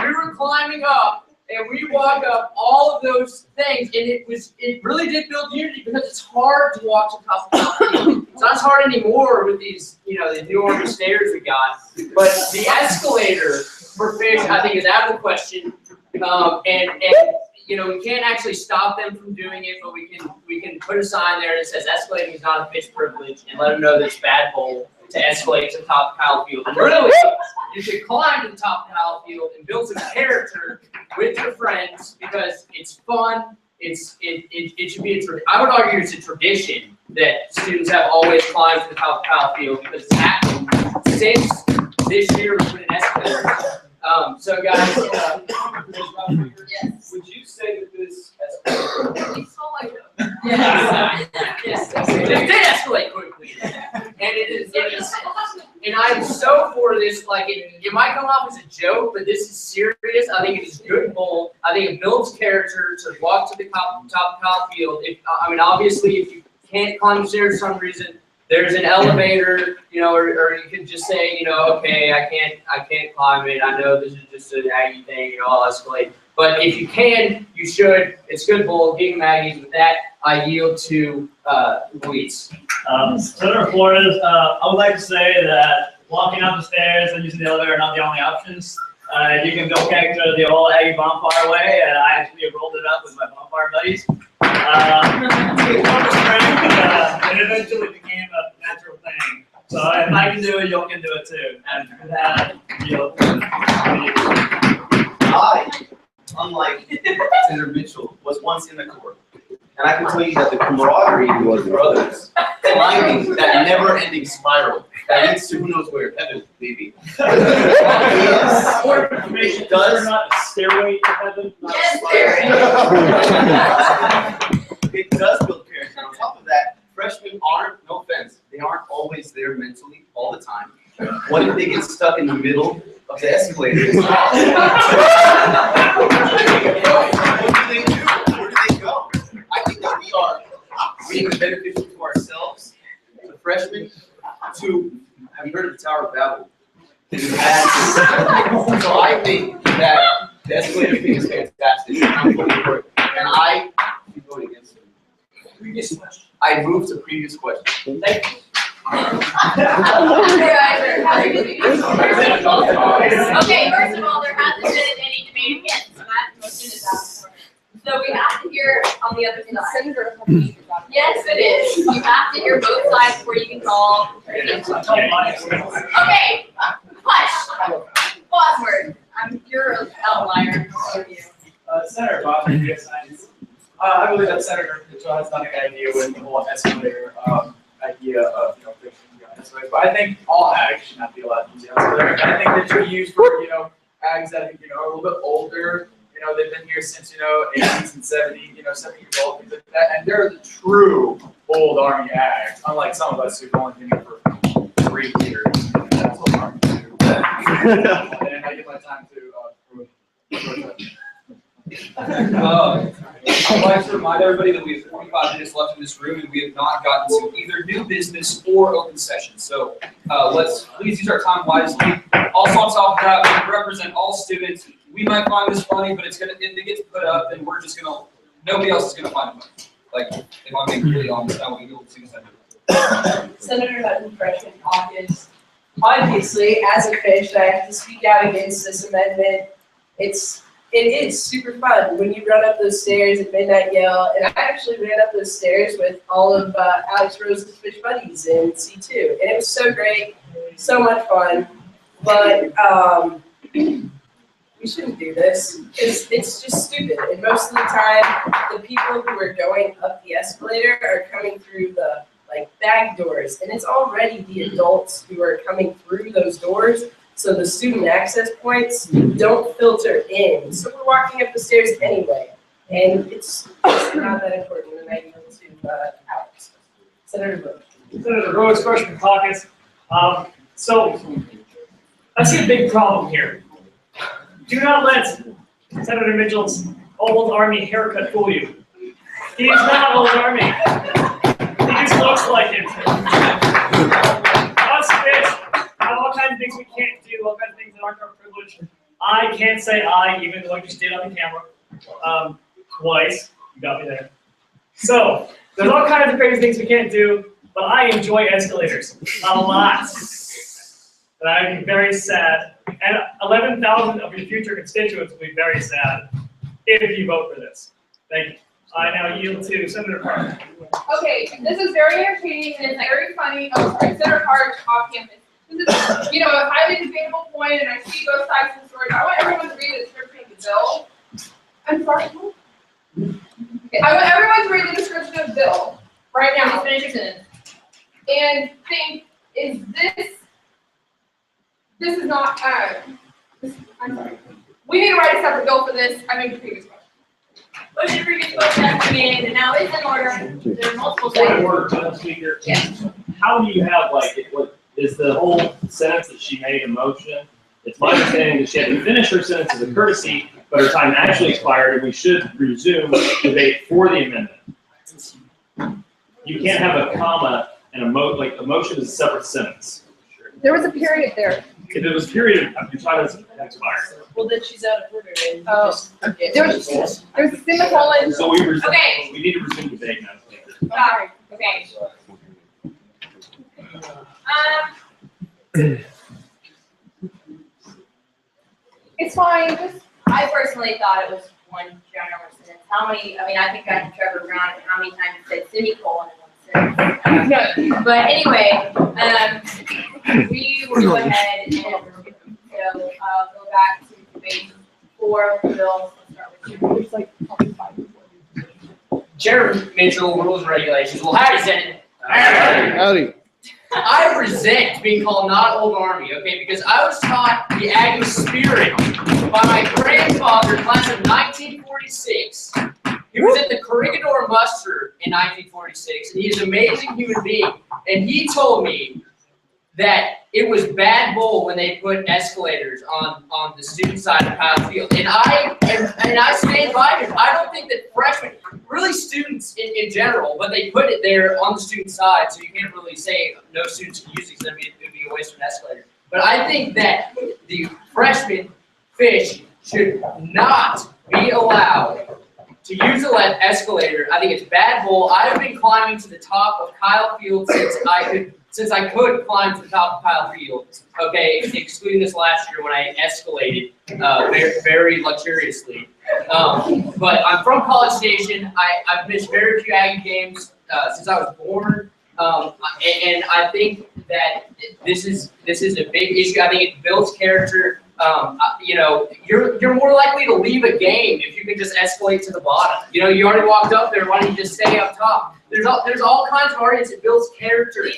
we were climbing up and we walk up all of those things, and it really did build unity because it's hard to walk to top of the mountain. It's not as hard anymore with these, the new Army stairs we got. But the escalator for fish, I think, is out of the question. We can't actually stop them from doing it, but we can put a sign there that says escalating is not a fish privilege, and let them know that it's bad bowl to escalate to the top of Kyle Field. And really, you should climb to the top of Kyle Field and build some character with your friends because it's fun. It should be I would argue it's a tradition that students have always climbed to the top of Kyle Field because it's happened since this year we put an escalator. So guys, Yes. Would you say that this yes, it did escalate quickly, and it is, and I'm so for this. Like it might come off as a joke, but this is serious. I think it is good bull. I think it builds character to walk to the top of Kyle Field. Obviously, if you can't climb the stairs for some reason, there's an elevator, or you could just say, okay, I can't climb it. I know this is just an Aggie thing, I'll escalate. But if you can, you should. It's good bull. Gig Maggies. With that, I yield to Luis. Senator Flores, I would like to say that walking up the stairs and using the elevator are not the only options. You can go character the old Aggie bonfire way, and I actually rolled it up with my bonfire buddies. It eventually became a natural thing. So if I can do it, you can do it too. And with that, I, unlike Senator Mitchell, was once in the Corps. And I can tell you that the camaraderie was brothers climbing that never-ending spiral that leads to who knows where, heaven, maybe. It does not stairway to heaven. It does build character. On top of that, freshmen aren't, no offense, they aren't always there mentally all the time. What if they get stuck in the middle of the escalator? What do they do? Where do they go? I think that we are being beneficial to ourselves, the freshmen, to, have you heard of the Tower of Babel? So I think that the escalator thing is fantastic. I'm voting for it. And I keep voting against it. Previous question. I moved to previous question. Thank you. Okay, first of all, there hasn't been any debate yet, so that motion is out. So we have to hear on the other side. Yes, it is. You have to hear both sides before you can call. Okay, hush. Bosworth, you're an outlier. Senator Bosworth, Geoscience. I believe that Senator Mitchell has done a good idea with the whole escalator idea of fixing the escalator. But I think all ags should not be allowed to use the escalator. And I think that should be used for ags that are a little bit older. They've been here since 80s and 70s, 7 years old, things like that. And they're the true old Army ags, unlike some of us who've only been here for 3 years. That's what Army do. And I give my time to I'd like to remind everybody that we have 45 minutes left in this room and we have not gotten to either new business or open session. So let's please use our time wisely. Also on top of that, we represent all students. We might find this funny, but if it gets put up, then we're just nobody else is gonna find it funny. Like, if I'm being really honest, I will be students. Senator Hutton, freshman caucus. Obviously, as a fish, I have to speak out against this amendment. It is super fun when you run up those stairs at midnight yell, and I actually ran up those stairs with all of Alex Rose's fish buddies in C2, and it was so great, so much fun. But we shouldn't do this. It's just stupid, and most of the time, the people who are going up the escalator are coming through the back doors, and it's already the adults who are coming through those doors. So the student access points don't filter in. So we're walking up the stairs anyway. And it's not that important. And I yield to Alex. Senator Rhodes. Senator Rhodes, freshman caucus. So I see a big problem here. Do not let Senator Mitchell's old Army haircut fool you. He's not old Army. He just looks like him. Us fish have all kinds of things we can't do, all kinds of things that aren't our privilege. I can't say aye, even though I just did on the camera, twice. You got me there. So, there's all kinds of crazy things we can't do, but I enjoy escalators a lot. And I'd be very sad, and 11,000 of your future constituents will be very sad if you vote for this. Thank you. I now yield to Senator Park. Okay, this is very entertaining and it's very funny. Oh, sorry, Senator Park off campus. This is, a highly debatable point, and I see both sides of the story. I want everyone to read the description of the bill. I'm sorry. Okay, I want everyone to read the description of the bill right now. Finish your sentence. And think, is this is not, I'm sorry. We need to write a separate bill for this. I made the previous question. Motion previous vote has been made, and now it's in order. There are multiple things. Madam Speaker. Yes. How do you have, what is the whole sentence that she made a motion? It's my understanding that she had to finish her sentence as a courtesy, but her time actually expired, and we should resume debate for the amendment. You can't have a comma and a motion is a separate sentence. There was a period there. If it was period, your time has expired. Well, then she's out of order and Okay. There's a semicolon. So we Okay. need to resume debate now. Sorry. Okay. It's fine, just. I personally thought it was one general sentence. How many, I think back to Trevor Brown and how many times it said semicolon in one sentence. No. But anyway, we will go ahead and go back to debate for the bill. Let's start with Chair Mitchell, rules and regulations. Well, howdy, Senate. Howdy. I resent being called not old Army, okay, because I was taught the Aggie spirit by my grandfather, class of 1946. He was at the Corregidor Muster in 1946, and he's an amazing human being. And he told me that it was bad bull when they put escalators on the student side of Kyle Field. And I stand by him. I don't think that freshmen, really students in general, but they put it there on the student side, so you can't really say no students can use it because it'd be a waste of an escalator. But I think that the freshman fish should not be allowed to use the escalator. I think it's bad bull. I've been climbing to the top of Kyle Field since I could climb to the top of Kyle Field, okay, excluding this last year when I escalated very, very luxuriously. But I'm from College Station. I've missed very few Aggie games since I was born, and I think that this is a big issue. I think it builds character. You're more likely to leave a game if you can just escalate to the bottom. You already walked up there. Why don't you just stay up top? There's all kinds of arguments. It builds character.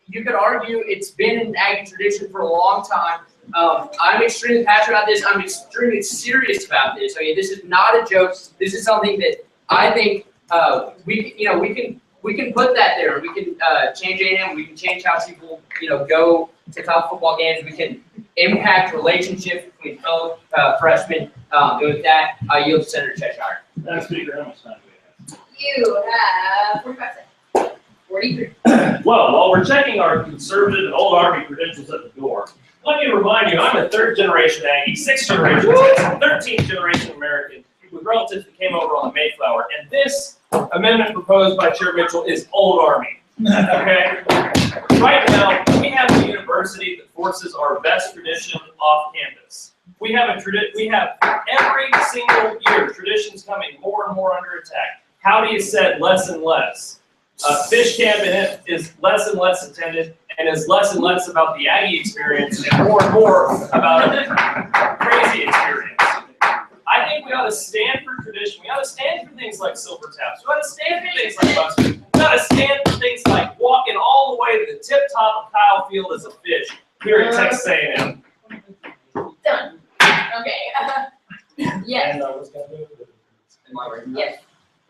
You could argue it's been an Aggie tradition for a long time. I'm extremely passionate about this. I'm extremely serious about this. This is not a joke. This is something that I think we can put that there. We can change A&M. We can change how people go to top football games. We can impact relationships between fellow freshmen. And with that, I yield to Senator Cheshire. Madam Speaker, how much time do we have? You have 45 seconds. 43. Well, while we're checking our conservative and old Army credentials at the door, let me remind you, I'm a third-generation Aggie, sixth-generation, 13th-generation American with relatives that came over on the Mayflower, and this amendment proposed by Chair Mitchell is old Army. Okay? Right now, we have a university that forces our best tradition off campus. We have every single year traditions coming more and more under attack. Howdy is said less and less. Fish camp in it is less and less attended, and is less and less about the Aggie experience and more about a crazy experience. I think we ought to stand for tradition. We ought to stand for things like silver taps. We ought to stand for things like buses. We ought to stand for things like walking all the way to the tip top of Kyle Field as a fish here at Texas A&M. Done. Okay. Yes. Am I right? Yes.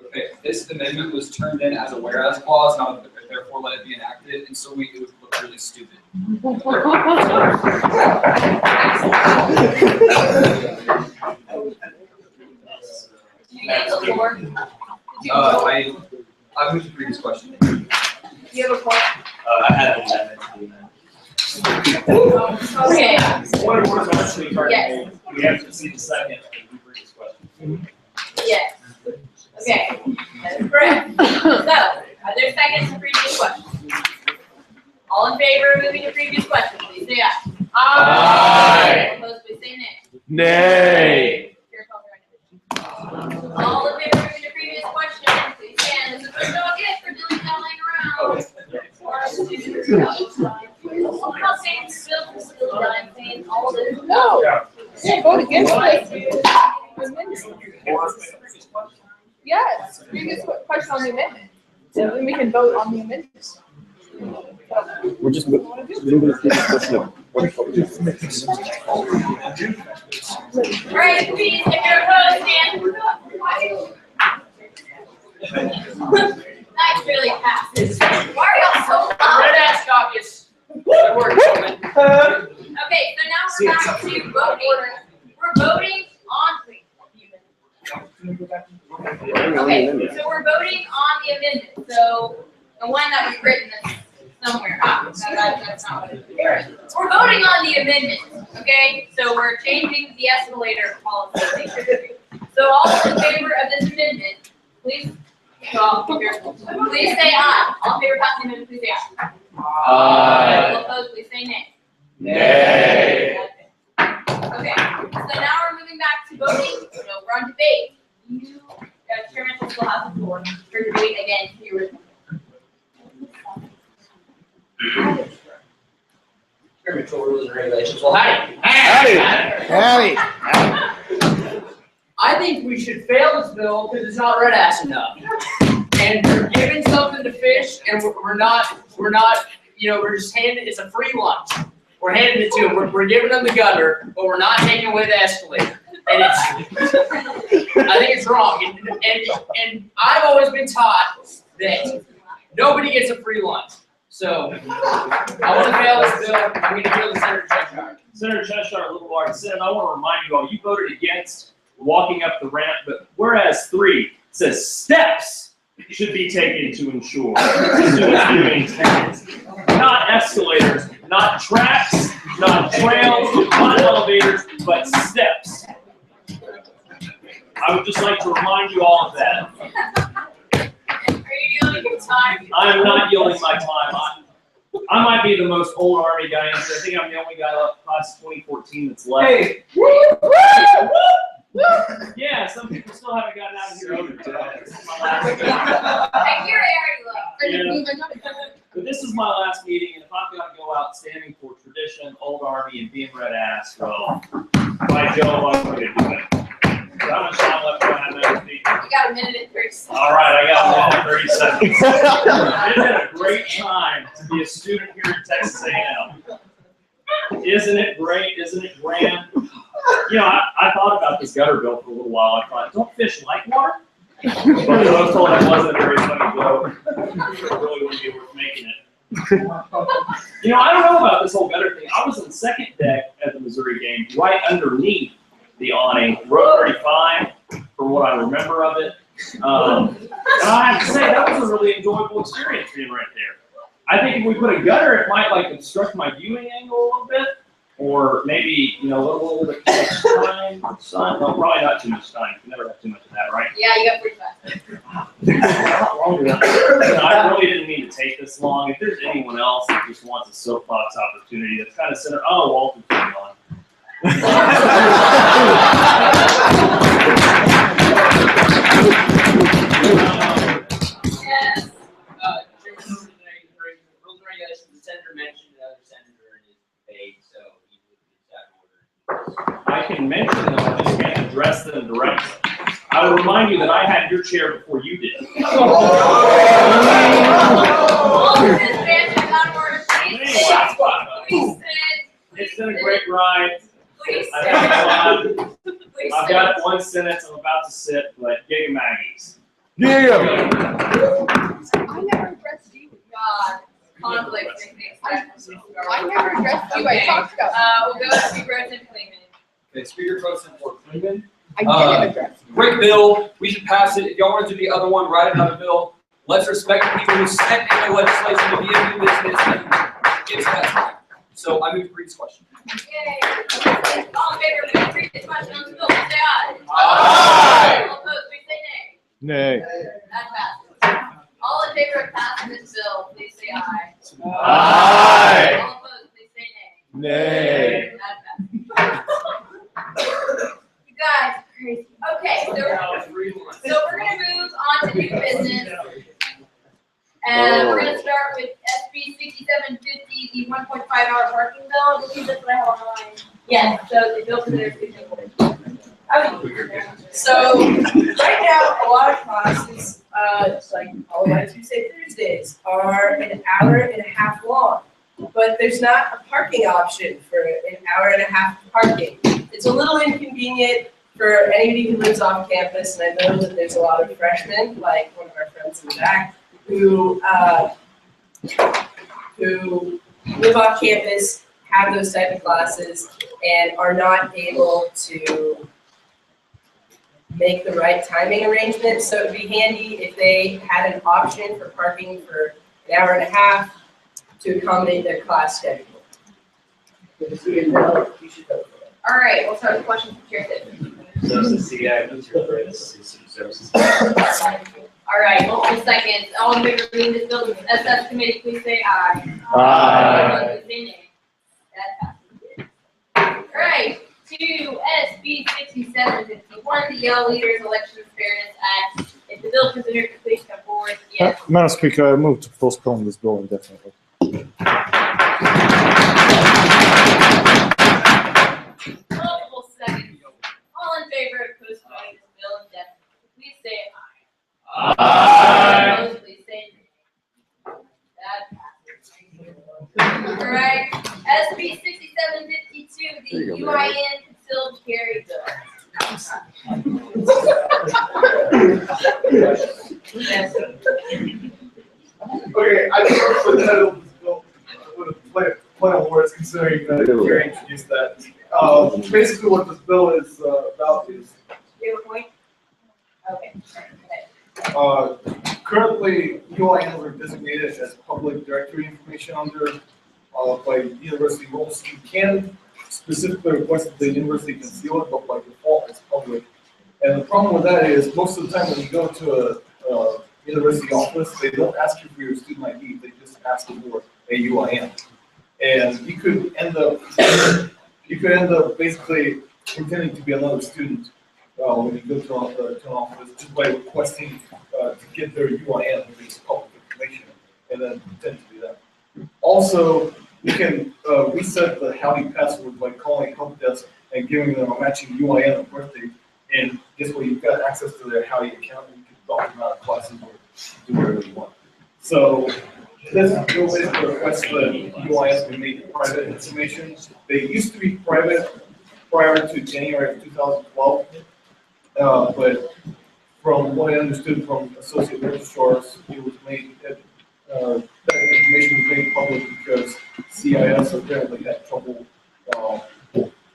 Okay, this amendment was turned in as a whereas clause, not a therefore let it be enacted, and so it would look really stupid. Do you get the floor? I moved to the previous question. Do you have a point? I had an amendment to the amendment. Okay. point of order has to be correct. Yes. We have to see the second and we bring this question. Yes. Okay, that is correct. So, are there seconds to previous questions? All in favor of moving to previous questions, please say aye. Aye. All opposed, please say nay. Nay. Chair calls the recommendation. All in favor of moving to previous questions, please stand. This is what y'all get for doing that laying around. I'm not saying it's still for still done, I'm saying all this. No. Yeah, vote against Yes, previous question on the amendment. And then we can vote on the amendment. We're just moving to question. Alright, please, if you're opposed, stand. That's really fast. Why are y'all so loud? Red ass caucus. Good work, gentlemen. Okay, so now we're back to voting. We're voting on, okay, so we're voting on the amendment. So the one that was written somewhere. That's not what it is. We're voting on the amendment, okay? So we're changing the escalator policy. So all in favor of this amendment, please, please say aye. All in favor of passing the amendment, please say aye. Aye. All opposed, please say nay. Nay. Okay, so now we're moving back to voting. No, we're on debate. You, Chairman, will still have the floor for debate against the original. Chairman, rules and regulations. Well, howdy. I think we should fail this bill because it's not red ass enough. And we're giving something to fish, and we're not, you know, we're just handing, it's a free lunch. We're handing it to them, we're giving them the gutter, but we're not taking away the escalator. And it's, I think it's wrong. And I've always been taught that nobody gets a free lunch. So, I want to fail this bill, I'm going to fail the Senator Cheshire. Senator Cheshire, Little Lard, Senate, I want to remind you all, you voted against walking up the ramp, but whereas 3 says steps should be taken to ensure students moving standards, not escalators, not tracks, not trails, not elevators, but steps. I would just like to remind you all of that. Are you yielding your time? I'm not yielding my time. I might be the most old Army guy in here. I think I'm the only guy left, class 2014 that's left. Hey. Yeah, some people still haven't gotten out of here. This is my last meeting. I hear it already look. But this is my last meeting, and if I've got to go out standing for tradition, old Army, and being red ass, well, by Joe, I'm going to do it. So how much time left do I have now to speak? You got a minute and 30 seconds. All right, I got 1 minute and 30 seconds. It's been a great time to be a student here at Texas A&M. Isn't it great? Isn't it grand? You know, I thought about this gutter bill for a little while. I thought, don't fish like water? But I was told it wasn't a very funny bill. It really wouldn't be worth making it. You know, I don't know about this whole gutter thing. I was on the second deck at the Missouri game, right underneath the awning, row 35, for what I remember of it. And I have to say, that was a really enjoyable experience being right there. I think if we put a gutter, it might like obstruct my viewing angle a little bit, or maybe, you know, a little bit too much time. No, probably not too much time. You can never have too much of that, right? Yeah, you got 45. Not long enough. I really didn't mean to take this long. If there's anyone else that just wants a soapbox opportunity, that's kind of centered. Oh, Walter's going on. Yes. Rules and regulations, the senator mentioned another senator in his debate, so he would be that order. I can mention them, I just can't address them directly. I will remind you that I had your chair before you did. It's been a great ride. I've got 1 sentence I'm about to sit, but Giga Maggie's. Yeah. I never addressed you. God, conflict. I never addressed you. I talked about. We'll go to Speaker Pro Tem Clayman. Okay, Speaker Pro Tem Clayman. I didn't address. Great bill. We should pass it. If y'all want to do the other one, write another bill. Let's respect the people who sent in the legislation to be able to do business and get to that time. So I move to previous question. Yay. All in favor of the previous question on the bill, please say aye. Aye. All opposed, please say nay. Nay. That passes. All in favor of passing this bill, please say aye. Aye. All opposed, please say nay. Nay. That passes. You guys, are crazy. Okay, so we're gonna move on to new business. And we're gonna start with SB 6750, the 1.5-hour parking bill. I believe that's what I have on the line. Yes, so the bill for their So, right now, a lot of classes, like all of my Tuesday, Thursdays, are an hour and a half long. But there's not a parking option for an hour and a half of parking. It's a little inconvenient for anybody who lives off campus, and I know that there's a lot of freshmen, like one of our friends in the back, who live off campus, have those type of classes, and are not able to make the right timing arrangements. So it'd be handy if they had an option for parking for an hour and a half to accommodate their class schedule. All right, we'll start with questions from Chair Tippett. So CI, who's your city services? All right, multiple seconds. All in favor of reading this bill to the SS committee, please say aye. Aye. Please say nay. That passes. All right, to SB 6751, the Yale Leaders Elections Fairness Act. If the bill considered, please come forward. Yes. Madam Speaker, I move to postpone this bill indefinitely. Multiple seconds. All in favor of postponing this bill indefinitely, please say aye. Aye. Opposed, please say nay. That passes. All right, SB 6752, the UIN concealed carry bill. Okay, I just want to put the title of this bill, put a play on words considering that Gary introduced that. Basically what this bill is about is, Do you have a point? Okay. currently UINs are designated as public directory information under, by university rules. You can specifically request that the university conceal it, but by default it's public. And the problem with that is most of the time when you go to a university office, they don't ask you for your student ID, they just ask you for a UIN. And you could end up basically pretending to be another student when you go to an office just by requesting to get their UIN, which is public information, and then pretend to be that. Also, you can reset the Howdy password by calling help desk and giving them a matching UIN and birthday. And guess what? You've got access to their Howdy account, and you can talk them out of classes or do whatever you want. So this bill basically requests the UINs be made private information. They used to be private prior to January of 2012, but from what I understood from associate registrars, it was made that information was made public because CIS apparently had trouble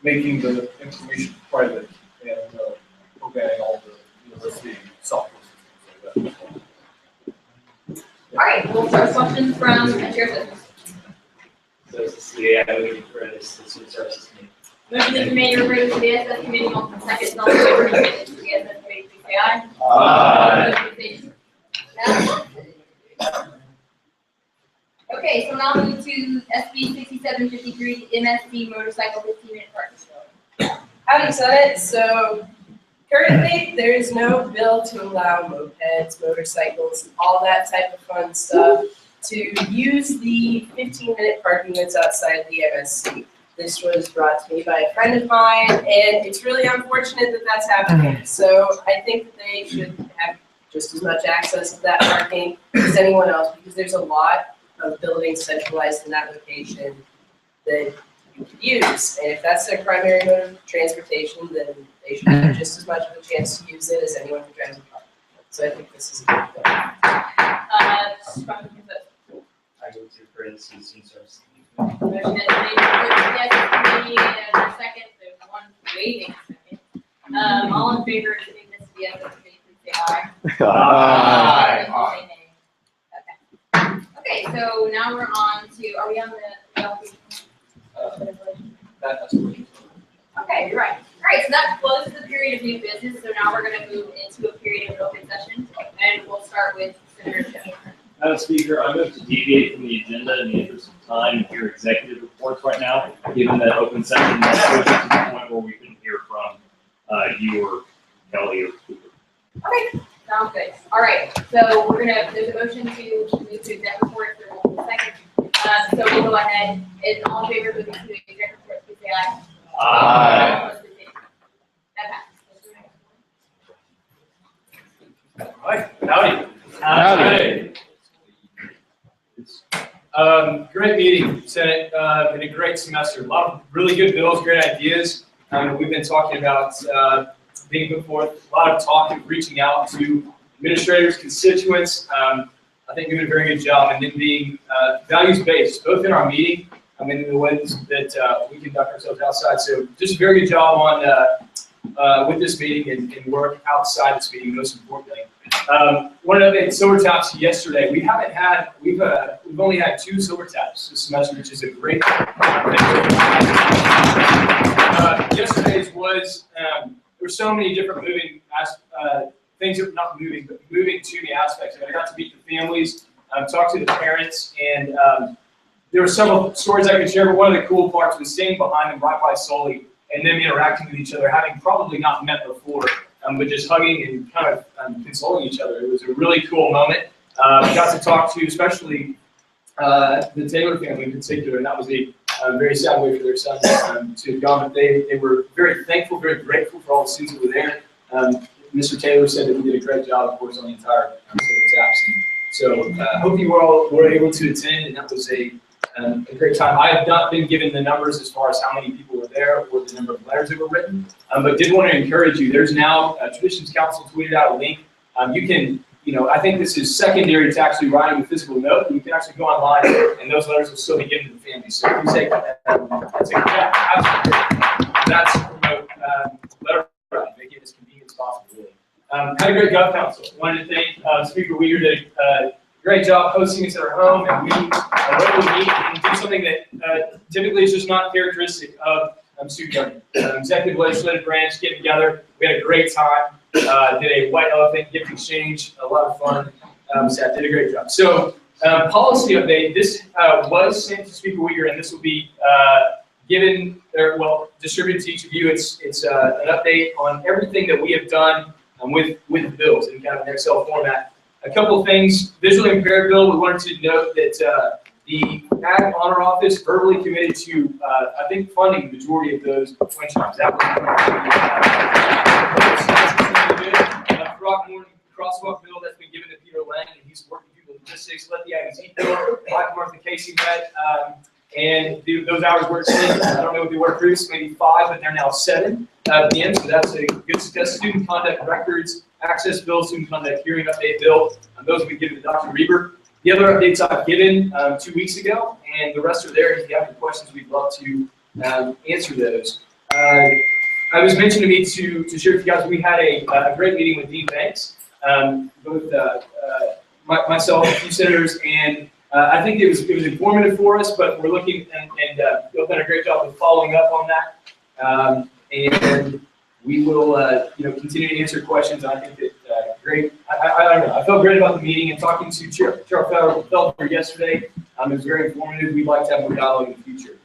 making the information private and programming all the university software systems like that. All right, we'll start with questions from Chair Tippett. So it's the CI, waiting for the student services committee. Motion is made to refer to the SS committee, multiple seconds. All in favor of referring to the SS committee, please say aye. Aye. Opposed, please say nay. Okay, so now move to SB 6753, the MSD motorcycle 15-minute parking bill. Howdy, Senate. So currently, there is no bill to allow mopeds, motorcycles, all that type of fun stuff to use the 15-minute parking that's outside the MSC. This was brought to me by a friend of mine, and it's really unfortunate that that's happening. So I think that they should have just as much access to that parking as anyone else, because there's a lot of buildings centralized in that location that you could use. And if that's their primary mode of transportation, then they should have just as much of a chance to use it as anyone who drives a car. So I think this is a good thing. I go to for the student services. Motion is made to refer to the SS committee, and a second, there's one waiting a second. All in favor of giving this to the SS committee, please say aye. Aye. Opposed, please say nay. Okay, so now we're on to, are we on the? that's what it is. Okay, you're right. All right, so that closes the period of new business, so now we're gonna move into a period of open session, and we'll start with Senator Joe. Madam Speaker, I'm going to deviate from the agenda in the interest of time and hear executive reports right now, given that open session is to the point where we couldn't hear from you or Kelly or Cooper. Okay, sounds good. All right, so there's a motion to move to executive report for multiple seconds. So we'll go ahead, and all in favor of moving to executive report, please say aye. Aye. That passes. All right, howdy. Howdy. Great meeting, Senate. Been a great semester. A lot of really good bills, great ideas. We've been talking about being put forth. A lot of talk and reaching out to administrators, constituents. I think doing a very good job, and then being values-based, both in our meeting and in the ways that we conduct ourselves outside. So just a very good job on with this meeting and work outside this meeting, most importantly. One of the silver taps yesterday, we've only had 2 silver taps this semester, which is a great yesterday's was, there were so many different things that were not moving, but moving to the aspects of it. I got to meet the families, talk to the parents, and there were several stories I could share, but one of the cool parts was standing behind them right by Sully and them interacting with each other, having probably not met before, but just hugging and kind of consoling each other. It was a really cool moment. We got to talk to especially the Taylor family in particular, and that was a very sad way for their son to have gone, but they were very thankful, very grateful for all the students that were there. Mr. Taylor said that we did a great job, of course, on the entire silver taps. So hope you all were able to attend, and that was a great time. I have not been given the numbers as far as how many people were there or the number of letters that were written, but did want to encourage you. There's now, Traditions Council tweeted out a link. You can, I think this is secondary to actually writing a physical note, but you can actually go online and those letters will still be given to the family. So if you take that's letter writing, make it as convenient as possible, really. Had a great Gov Council. Wanted to thank Speaker Weir did a great job hosting us at our home, and we were able to meet and do something that typically is just not characteristic of student government. Executive legislative branch getting together. We had a great time. Did a white elephant gift exchange, a lot of fun. So I did a great job. So policy update. This was sent to Speaker Weir, and this will be distributed to each of you. It's an update on everything that we have done with the bills in kind of an Excel format. A couple of things. Visually impaired bill. We wanted to note that the Ag Honor Office verbally committed to, I think, funding the majority of those punch-ups. That was Throckmorton crosswalk bill that's been given to Peter Lang, and he's working through the logistics. Let the Aggies eat bill. Black Martha Casey met, and those hours were extended. I don't know what they were previously, maybe 5, but they're now 7 at the end. So that's a good success. Student conduct records, access bill, student conduct hearing update bill. Those will be given to Dr. Reber. The other updates I've given 2 weeks ago, and the rest are there. If you have any questions, we'd love to answer those. I was mentioned to me to share with you guys, we had a great meeting with Dean Banks, both myself, a few senators, and I think it was informative for us, but we're looking and you've done a great job of following up on that. And we will continue to answer questions. I think that great. I don't know. I felt great about the meeting and talking to Chair Felder yesterday. It was very informative. We'd like to have more dialogue in the future.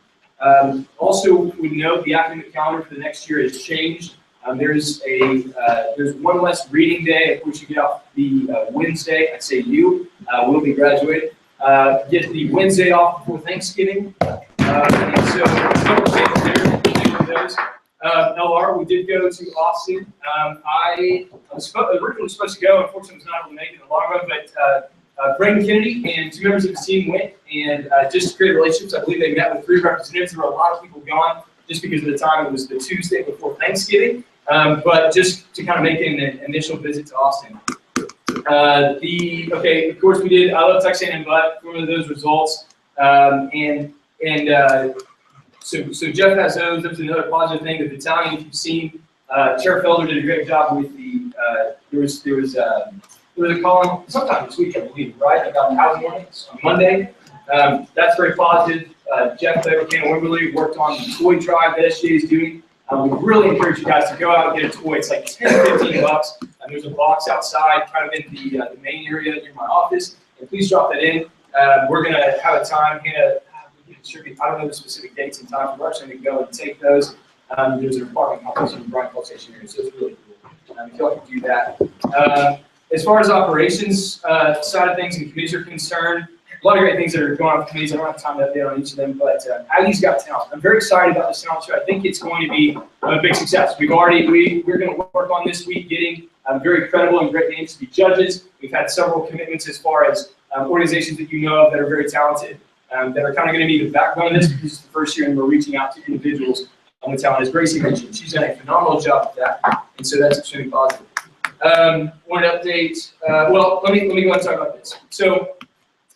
Also, we know the academic calendar for the next year has changed. There's one less reading day. Of course, you get off the Wednesday. I say you will be graduating. Get the Wednesday off before Thanksgiving. And so, a couple things there. Those. LR, we did go to Austin. I was originally supposed to go. Unfortunately, was not able to make it in the long run, but Brandon Kennedy and 2 members of his team went, and just to create relationships, I believe they met with 3 representatives. There were a lot of people gone just because of the time. It was the Tuesday before Thanksgiving, but just to kind of make an initial visit to Austin. Of course, we did I Love Texas A&M, but one of those results, So Jeff has those. There's another positive thing. The battalion, if you've seen, Chair Felder did a great job with the. There was a call sometime this week, I believe, right? About housing ordinance on Monday. That's very positive. Jeff Clever, Ken Wimberly, worked on the toy drive that SGA is doing. We really encourage you guys to go out and get a toy. It's like 10, 15 bucks. And there's a box outside, kind of in the main area near my office. And please drop that in. We're gonna have a time, distribute, I don't know the specific dates and times, we're actually gonna go and take those. There's an apartment complex in the Bryan Call Station area, so it's really cool. If y'all can do that. As far as operations side of things and committees are concerned, a lot of great things that are going on with committees. I don't have time to update on each of them, but Aggies Got Talent. I'm very excited about this talent show. I think it's going to be a big success. We're going to work on this week getting very credible and great names to be judges. We've had several commitments as far as organizations that you know of that are very talented, that are kind of going to be the backbone of this because it's the first year and we're reaching out to individuals on the talent. As Gracie mentioned, she's done a phenomenal job with that, and so that's extremely positive. One update. Well, let me go ahead and talk about this. So,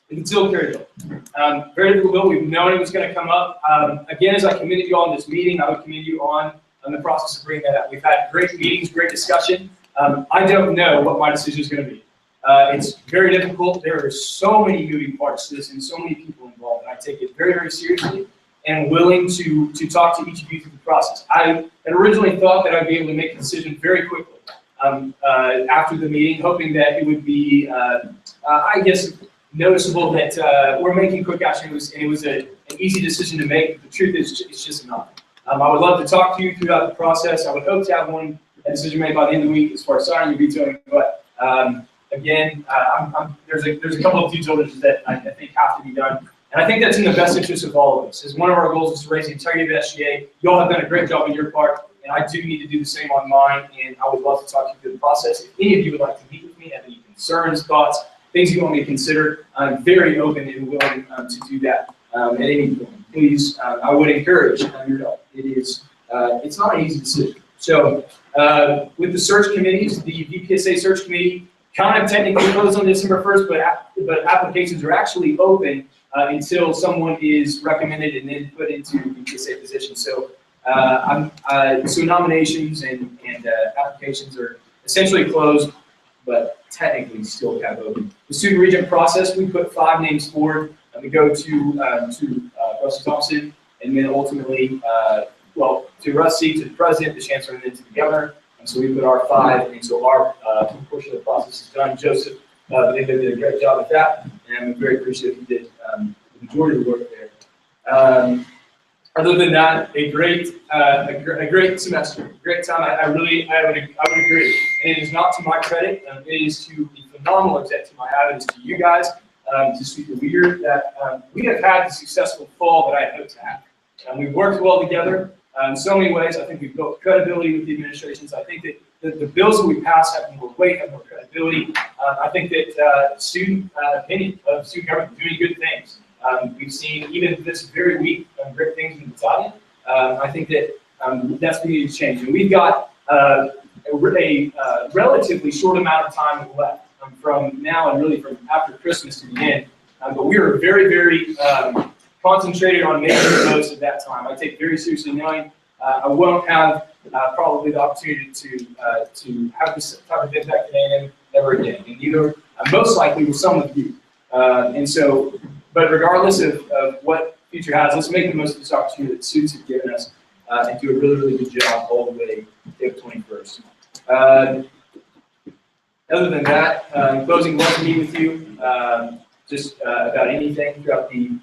the concealed carry bill. Very difficult bill. We've known it was going to come up. Again, as I commended you all in this meeting, I would commend you on the process of bringing that up. We've had great meetings, great discussion. I don't know what my decision is going to be. It's very difficult. There are so many moving parts to this and so many people involved. And I take it very, very seriously and willing to talk to each of you through the process. I had originally thought that I'd be able to make a decision very quickly after the meeting, hoping that it would be, I guess, noticeable that we're making quick action. It was an easy decision to make. The truth is, it's just not. I would love to talk to you throughout the process. I would hope to have a decision made by the end of the week as far as signing your veto. But again, there's a couple of due diligence that I think have to be done. And I think that's in the best interest of all of us. As one of our goals is to raise the integrity of SGA. You all have done a great job on your part, and I do need to do the same on mine. And I would love to talk to you through the process. If any of you would like to meet with me, have any concerns, thoughts, things you want me to consider, I'm very open and willing to do that at any point. Please, I would encourage your help. It's not an easy decision. So with the search committees, the VPSA search committee kind of technically closed on December 1st, but applications are actually open until someone is recommended and then put into VPSA position. So so nominations and applications are essentially closed, but technically still have open. The student regent process, we put 5 names forward, and we go to Russell Thompson, and then ultimately, to Rusty, to the president, the chancellor, and then to the governor. And so we put our 5, and so our portion of the process is done. Joseph, they did a great job at that, and I'm very appreciative he did the majority of the work there. Other than that, a great semester, great time. I would agree. And it is not to my credit. It is to the phenomenal executive I have. It is to you guys, to Speaker Weir, that we have had the successful fall that I had hoped to have. We've worked well together in so many ways. I think we've built credibility with the administrations. I think that the bills that we pass have more weight, have more credibility. I think that student opinion of student government doing good things. We've seen, even this very week, great things in the battalion. I think that that's beginning to change. And we've got a relatively short amount of time left from now and really from after Christmas to the end. But we are very, very concentrated on making the most of that time. I take it very seriously, knowing I won't have probably the opportunity to have this type of impact at A&M ever again. And neither, most likely, will some of you. But regardless of what future has, let's make the most of this opportunity that Suits have given us and do a really, really good job all the way to April 21st. Other than that, in closing, love to meet with you just about anything throughout the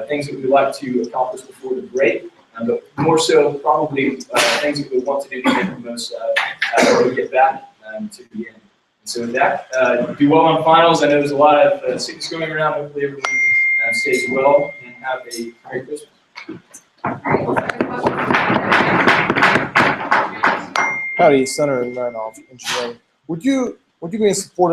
things that we'd like to accomplish before the break, but more so probably things that we want to do to make the most when we get back to the end. And so with that, do well on finals. I know there's a lot of sickness going around. Hopefully everyone stays well and have a Merry Christmas. Howdy, Senator Marinoff, Engineering. Would you be in support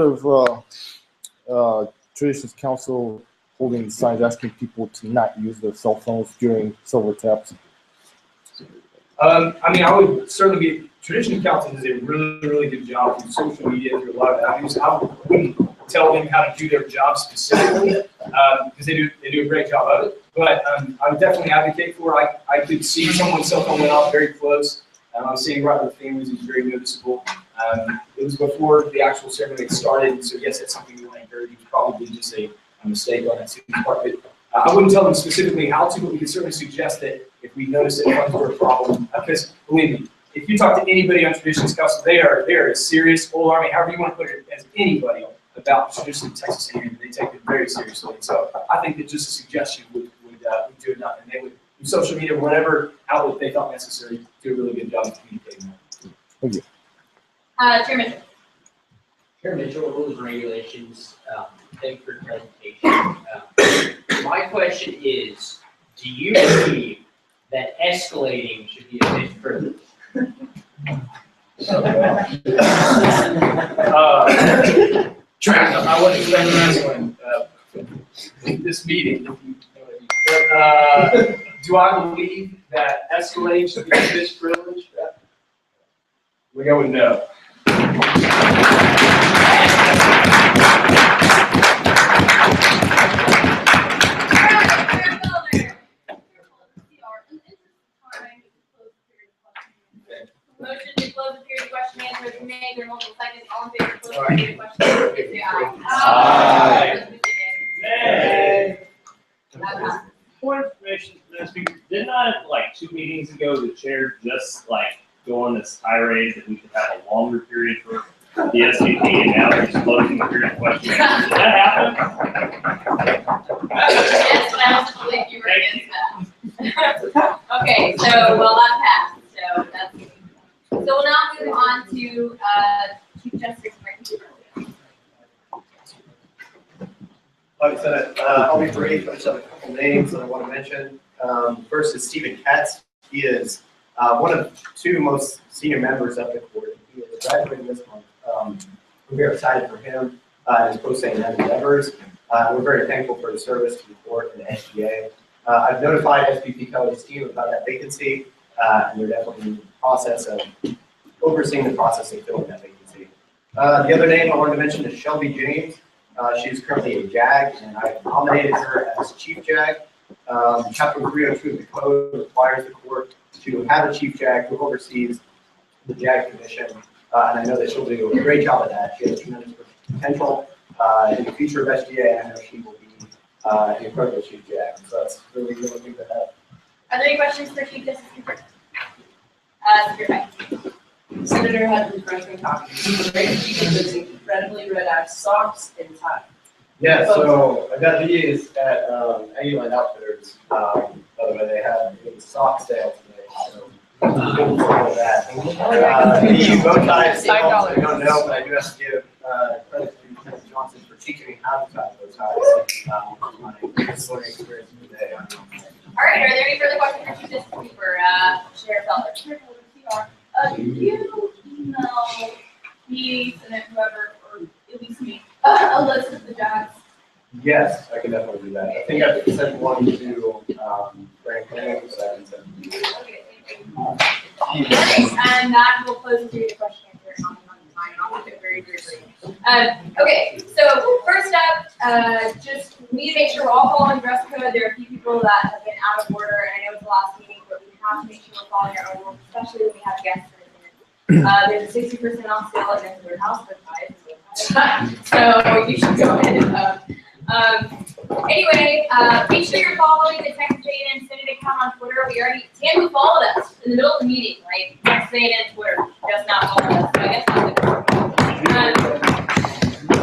of Traditions Council holding signs asking people to not use their cell phones during silver taps? I mean, I would certainly be. Tradition Council does a really, really good job through social media, through a lot of avenues. I wouldn't tell them how to do their job specifically because they do a great job of it. But I would definitely advocate for it. I could see someone's cell phone went off very close. I'm seeing right with families is very noticeable. It was before the actual ceremony started, so yes, that's something we want to encourage. It's probably just a mistake on that student's part. But I wouldn't tell them specifically how to, but we could certainly suggest that if we notice that funds were a problem, because believe me, if you talk to anybody on Traditions Council, they are as serious, Old Army, however you want to put it, as anybody about Tradition Texas A&M. They take it very seriously. So I think that just a suggestion would do enough, and they would do social media, whatever outlet they felt necessary, do a really good job of communicating that. Thank you. Chair Mitchell. Chair Mitchell, Rules and Regulations, thank you for the presentation. My question is, do you believe that escalating should be a bit privilege? I wouldn't expect this one, this meeting. But, do I believe that escalating should be a bitch privilege? We go with no. Motion to close the period of question and answer has been made. There are multiple seconds. All in favor of closing the period of question and answer, please say aye. Nay. Point of information, Madam Speaker, didn't I, like 2 meetings ago, the chair just like go on this tirade that we should have a longer period for the SVP, and now they're just closing the period of question? Did that happen? Yes, but I also believe you were against that. Okay, so, well, that passed, so that's. So we'll now move on to, Chief Justice Frank. Like I said, I'll be brief. I just have a couple names that I want to mention. First is Stephen Katz. He is one of 2 most senior members of the court. He is graduating this month. We're very excited for him and his post-A&M endeavors. We're very thankful for his service to the court and the SGA. I've notified SVP Kelly's team about that vacancy, and they're definitely in the process of overseeing the process of filling that vacancy. The other name I wanted to mention is Shelby James. She is currently a JAG, and I nominated her as Chief JAG. Chapter 302 of the code requires the court to have a Chief JAG who oversees the JAG commission, and I know that she'll do a great job of that. She has tremendous potential in the future of SGA, and I know she will be an incredible Chief JAG. So that's really the only thing to have. Are there any questions for Chief Justice Cooper? Senator Beck. Senator Hudson, Franklin County. Great chief is incredibly red-eyed socks and tie. Yeah, so I got these at Aggie Outfitters. By the way, they had a sock sale today, so that. The bow ties, I don't know, but I do have to give credit to Lieutenant Johnson for teaching me how to tie bow ties. My learning experience today. All right, are there any further questions for Chief Justice Cooper? Sheriff Felder. You email me and whoever, or at least me, a list of the jobs. Yes, I can definitely do that. I think I've sent one to Franklin, so I can send it to you. And that will close the period of question and answer on time. I'll keep it very briefly. Okay, so first up, just we need to make sure we're all following dress code. There are a few people that have been out of order, and I know it's the last meeting, but we have to make sure we're following our own rules, especially when we have guests. There's a 60% off sale at Vancouver House for ties. So you should go ahead and vote. Anyway, make sure you're following the Texas A&M Senate account on Twitter. Tammy followed us in the middle of the meeting, like Texas A&M Twitter just not followed us. So I guess that's good.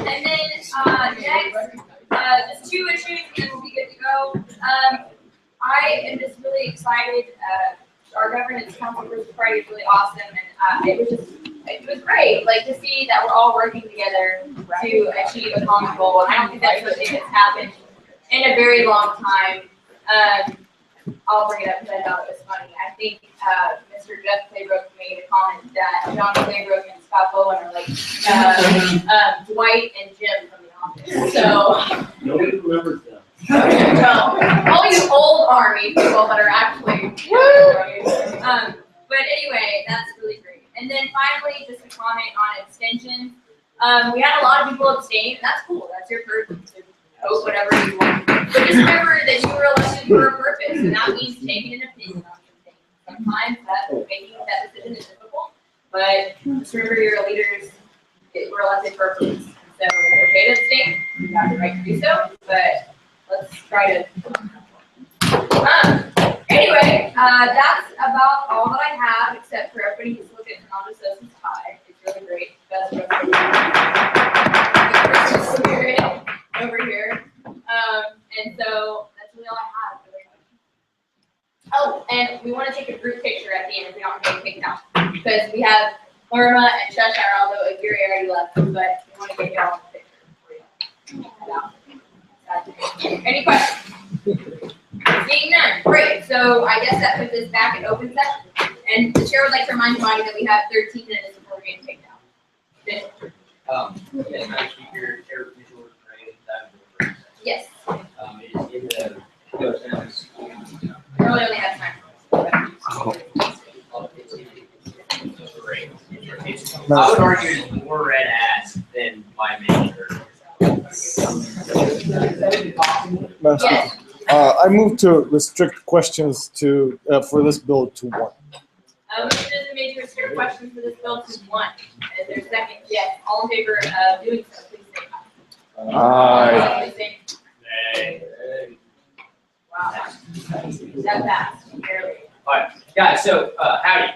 And then next, just 2 issues, and then we'll be good to go. I am just really excited. Our governance council first party is really awesome, and it was great, like to see that we're all working together to achieve a common goal. And I don't think that's something that's happened in a very long time. I'll bring it up because I thought it was funny. I think Mr. Jeff Claybrook made a comment that John Claybrook and Scott Bowen are like Dwight and Jim from The Office. So Nobody remembers them. Well, all you old Army people that are actually, but anyway, that's really great. And then finally, just a comment on abstentions. We had a lot of people abstain, and that's cool. That's your purpose to vote whatever you want. But just remember that you were elected for a purpose, and that means taking an opinion on something. Sometimes making that decision is difficult, but just remember your leaders were elected for a purpose. So it's okay to abstain. You have the right to do so, but let's try to. Anyway, that's about all that I have, except for everybody who's looking at Fernando Sosa's tie. It's really great. Best Christmas spirit over here. And so that's really all I have. Oh, and we want to take a group picture at the end if we don't get kicked out. Because we have Lerma and Cheshire, although Aguirre already left, but we want to get y'all a picture for you. Any questions? Seeing none, great. So I guess that puts us back in open session. And the chair would like to remind you that we have 13 minutes before we're getting taken out. Yes, Madam Speaker, Chair Mitchell, right, Yes. It is in the ghost towns. We really only have time. I would argue it's more red ass than my manager. Madam Speaker, I move to restrict questions to, for this bill to one. Motion is made to restrict questions for this bill to one. Is there a second? Yes. All in favor of doing so, please say aye. Aye. Please say nay. Wow. That passed, barely. Alright, guys, so, howdy.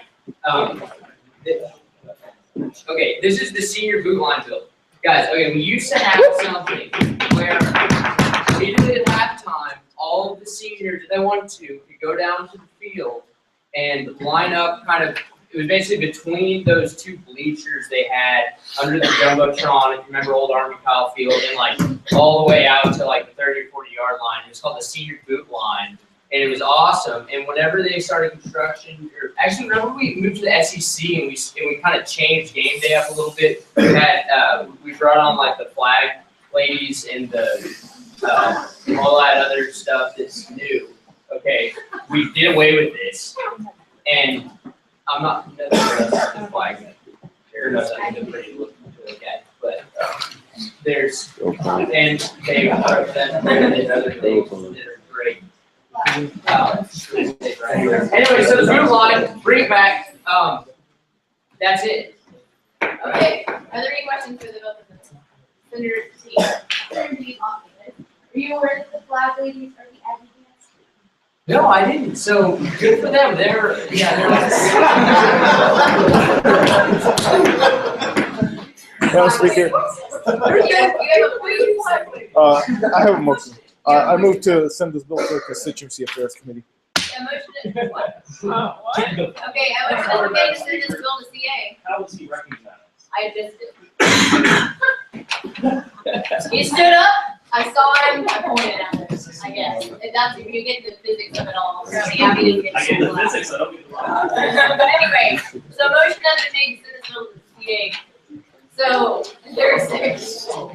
Okay, this is the senior boot line bill. Guys, okay, we used to have something where immediately at halftime, all of the seniors, if they wanted to, could go down to the field and line up kind of, it was basically between those two bleachers they had under the Jumbotron, if you remember old Army Kyle Field, and like all the way out to like the 30 or 40 yard line. It was called the senior boot line. And it was awesome. And whenever they started construction, or actually, remember we moved to the SEC and we kind of changed game day up a little bit. We had we brought on like the flag ladies and the all that other stuff that's new. Okay, we did away with this, and I'm not the flag. They're pretty looking to look at, but there's and they represent other things that are great. Anyway, so the boot line, bring it back. That's it. Okay, are there any questions for the bill? Senator T. Senator T. Are you aware that the flag ladies are the advocates? No, I didn't. So good for them. They're Madam Speaker, I have a motion. I move to send this bill to the Constituency Affairs Committee. What? Okay, I motion okay to send this bill to CA. How was he recognized? I just did. He stood up, I saw him, I pointed at him, I guess. If that's, if you get the physics of it all, apparently Abby didn't get I get the physics, I don't get the law. But anyway, so motion has been made to send this bill to CA. So, is there a second? Is there a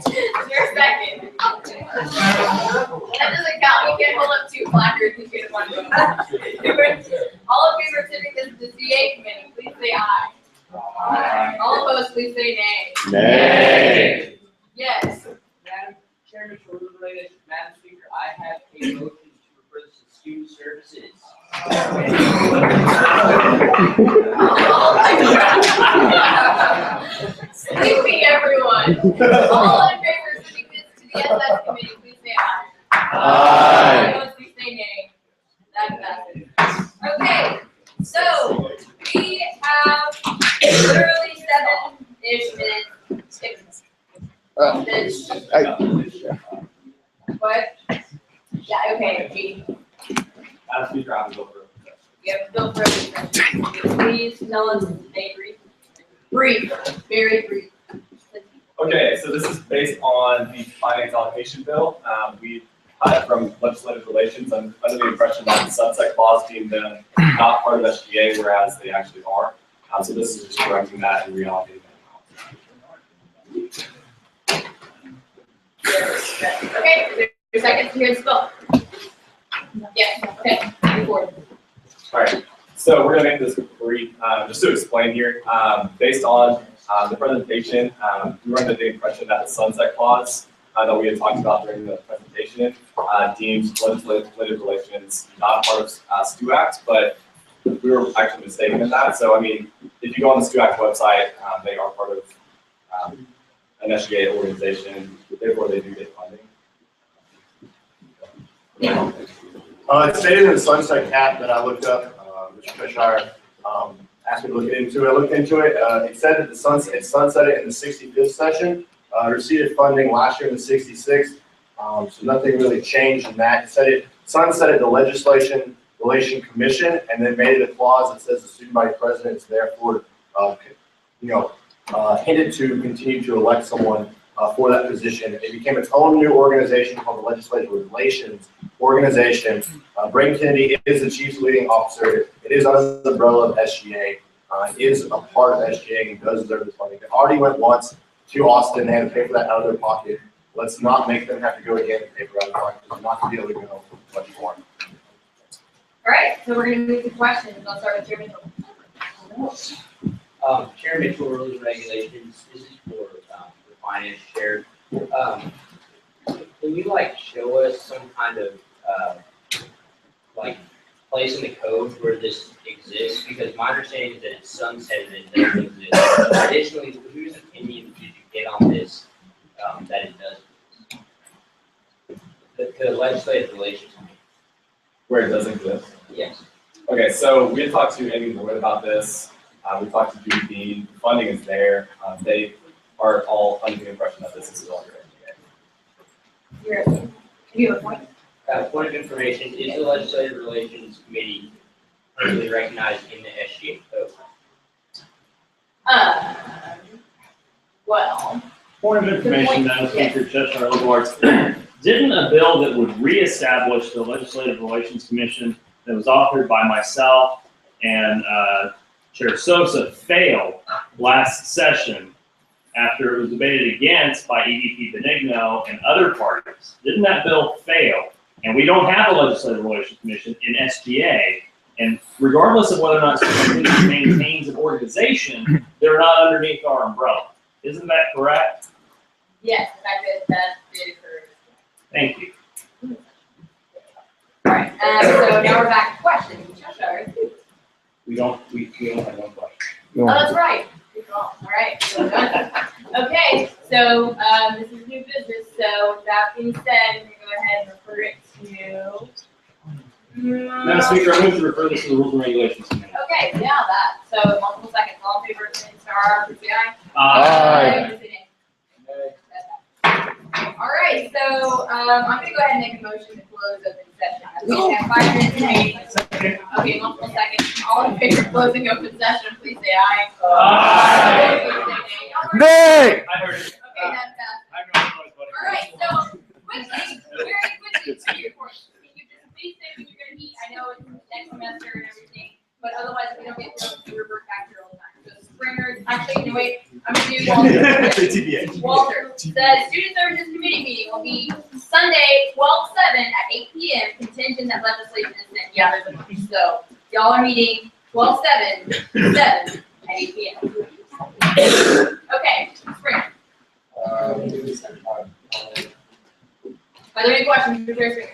second? That doesn't count, you can't hold up two placards and get one vote. All in favor of sending this to the CA committee, please say aye. Aye. All opposed, please say nay. Nay. Yes. Madam Chairman, Madam Speaker, I have a motion to refer this to student services. Sleepy, everyone. All in favor of sending this to the SS committee, please say aye. Aye. All opposed, please say nay. That passes. Okay, so we have literally 7-ish minutes. What? Yeah, okay, G. Madam Speaker, I have to go for it. Yep, go for it. Please tell us a brief, very brief. Okay, so this is based on the finance allocation bill. We had it from legislative relations under the impression that the sunset clause deemed them not part of SGA, whereas they actually are. So this is just correcting that and reallocating that. Okay, is there a second to hear this bill? Yes, okay, move forward. All right, so we're gonna make this brief, just to explain here. Based on the presentation, we were under the impression that the sunset clause that we had talked about during the presentation deemed legislative relations not part of STU Act, but we were actually mistaken in that. So I mean, if you go on the STU Act website, they are part of an SGA organization, therefore they do get funding. It stated in the sunset cap that I looked up, Mr. Cheshire, asked me to look into it. I looked into it. It said that it sunsetted in the 65th session. Received funding last year in the 66th. So nothing really changed in that. It said it sunsetted the Legislation Relation Commission and then made it a clause that says the student body president is therefore, hinted to continue to elect someone for that position. It became its own new organization called the Legislative Relations Organization. Braden Kennedy is the chief's leading officer. It is under the umbrella of SGA. It is a part of SGA and does deserve this funding. It already went once to Austin. They had to pay for that out of their pocket. Let's not make them have to go again and pay for it out of their pocket. They're not going to be able to go much more. All right, so we're going to move to questions. I'll start with Chair Mitchell. Chair Mitchell, rules and regulations, this is for the finance chair. Can you show us some kind of place in the code where this exists? Because my understanding is that it's sunsetted and it doesn't exist. Additionally, whose opinion did you get on this that it does? The legislative relations. Where it doesn't exist? Yes. Okay, so we had talked to Amy Lloyd about this. We talked to Judy Dean. Funding is there. They are all under the impression that this is still under SGA. You have a point? Point of information, is the Legislative Relations Committee currently recognized in the SGA code? Well. Point of information, Madam Speaker, Cheshire Liberal Arts. Didn't a bill that would reestablish the Legislative Relations Commission that was authored by myself and Chair Sosa fail last session after it was debated against by EVP Benigno and other parties? Didn't that bill fail? And we don't have a Legislative Relations Commission in SGA. And regardless of whether or not somebody maintains an organization, they're not underneath our umbrella. Isn't that correct? Yes, in fact, that did occur. Thank you. All right, so now we're back to questions. Cheshire. We don't have one question. Oh, that's right. Good call. All right. So done. Okay, so this is new business. So that being said, we're going to go ahead and refer it to. Madam Speaker, I move to refer this to the Rules and Regulations Committee. Okay, yeah, that. So multiple seconds. All in favor, star, please say aye. Aye. All right, so I'm going to go ahead and make a motion to close open session. We have 5 minutes remaining. Okay, multiple seconds. All in favor of closing open session, please say aye. Aye. Nay. Okay, that's passed. All right, so quickly, very quickly, to your report. Can you just please say when you're going to meet? I know it's next semester and everything, but otherwise we don't get to revert back to your old time. So Springer, actually, no wait, I'm going to do Walter. Walter, the Student Services Committee meeting will be Sunday, 12/7 at 8 p.m. contingent that legislation is sent. Yeah, there's a bunch. So y'all are meeting 12/7, 7 at 8 p.m. Okay, Springer. Are there any questions for Chair Springer?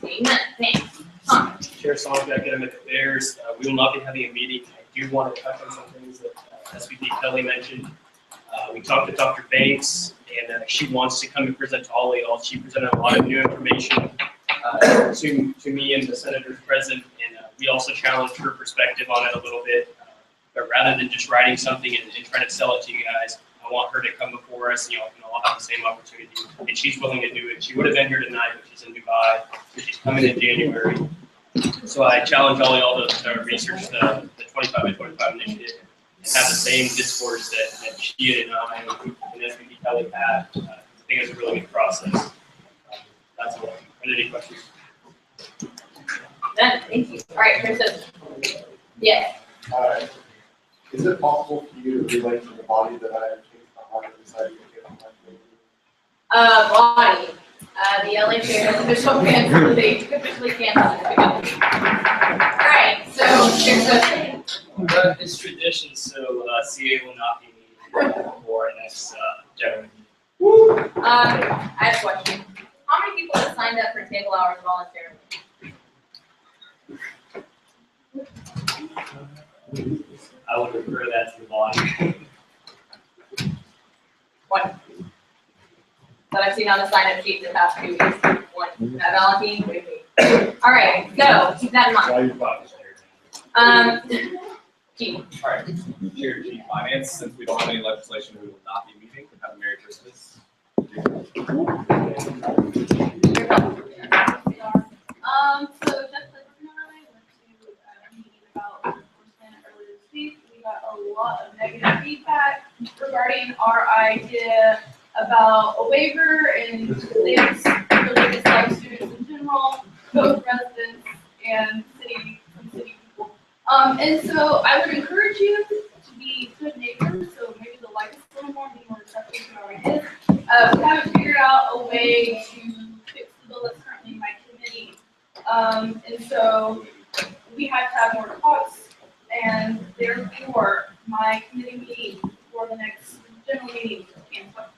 Seeing none, thanks. Tom. Chair Songbird, Academic Affairs, we will not be having a meeting. I do want to touch on some things that SVP Kelly mentioned. We talked to Dr. Banks, and she wants to come and present to all of y'all. She presented a lot of new information to me and the senators present, and we also challenged her perspective on it a little bit. But rather than just writing something and trying to sell it to you guys, I want her to come before us, and y'all can all have the same opportunity. And she's willing to do it. She would have been here tonight, but she's in Dubai, so she's coming in January. So I challenge all y'all to research the 25 by 25 initiative and have the same discourse that she and I and SVP Kelly had. I think it's a really good process. That's all. Are there any questions? Done, thank you. All right, Chris. Yes. Is it possible for you to relate to the body that I decided to get on my Body. The LA Chair has official cancel. They officially canceled it. All right, so Chair It's tradition, so CA will not be meeting for our next general meeting. I have a question. How many people have signed up for table hours voluntarily? I would refer that to the body. One. That I've seen on the sign-up sheet the past 2 weeks. Matt Valentine, wait. All right, so keep that in mind. Chief. All right, Chair Chief Finance, since we don't have any legislation, we will not be meeting. Have a Merry Christmas. So just like and I went to a meeting about enforcement earlier this week. We got a lot of negative feedback regarding our idea about a waiver and things related to like students in general, both residents and city people. And so I would encourage you to be good neighbors, so maybe the light is a little more, be more receptive than it already is. We haven't figured out a way to fix the bill that's currently in my committee. And so we have to have more talks, and therefore my committee meeting for the next general meeting can come.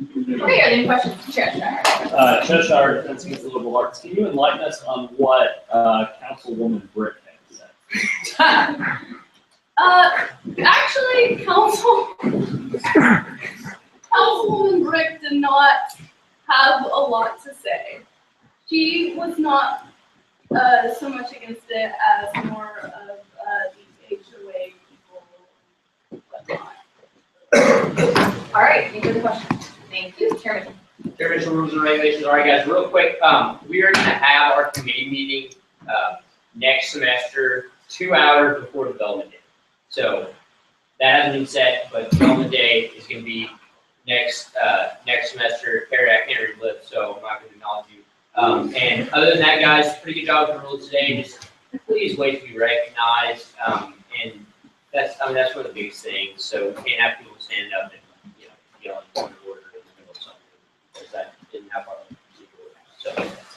Okay, are there any questions for Cheshire? Cheshire Defense Against Liberal Arts, can you enlighten us on what Councilwoman Britt has said? Actually, Councilwoman Brick did not have a lot to say. She was not so much against it as more of the HOA people, whatnot. All right, any further questions? Thank you, Chairman. Chair Mitchell, rules and regulations. All right, guys, real quick. We are going to have our committee meeting next semester, 2 hours before development day. So that hasn't been set, but development day is going to be next semester. Carrie, I can't read lips, so I'm not going to acknowledge you. And other than that, guys, pretty good job with the rules today. Just please wait to be recognized. And that's one of the biggest things. So we can't have people stand up and yell in point of order in the middle of something, because that didn't have our procedure. So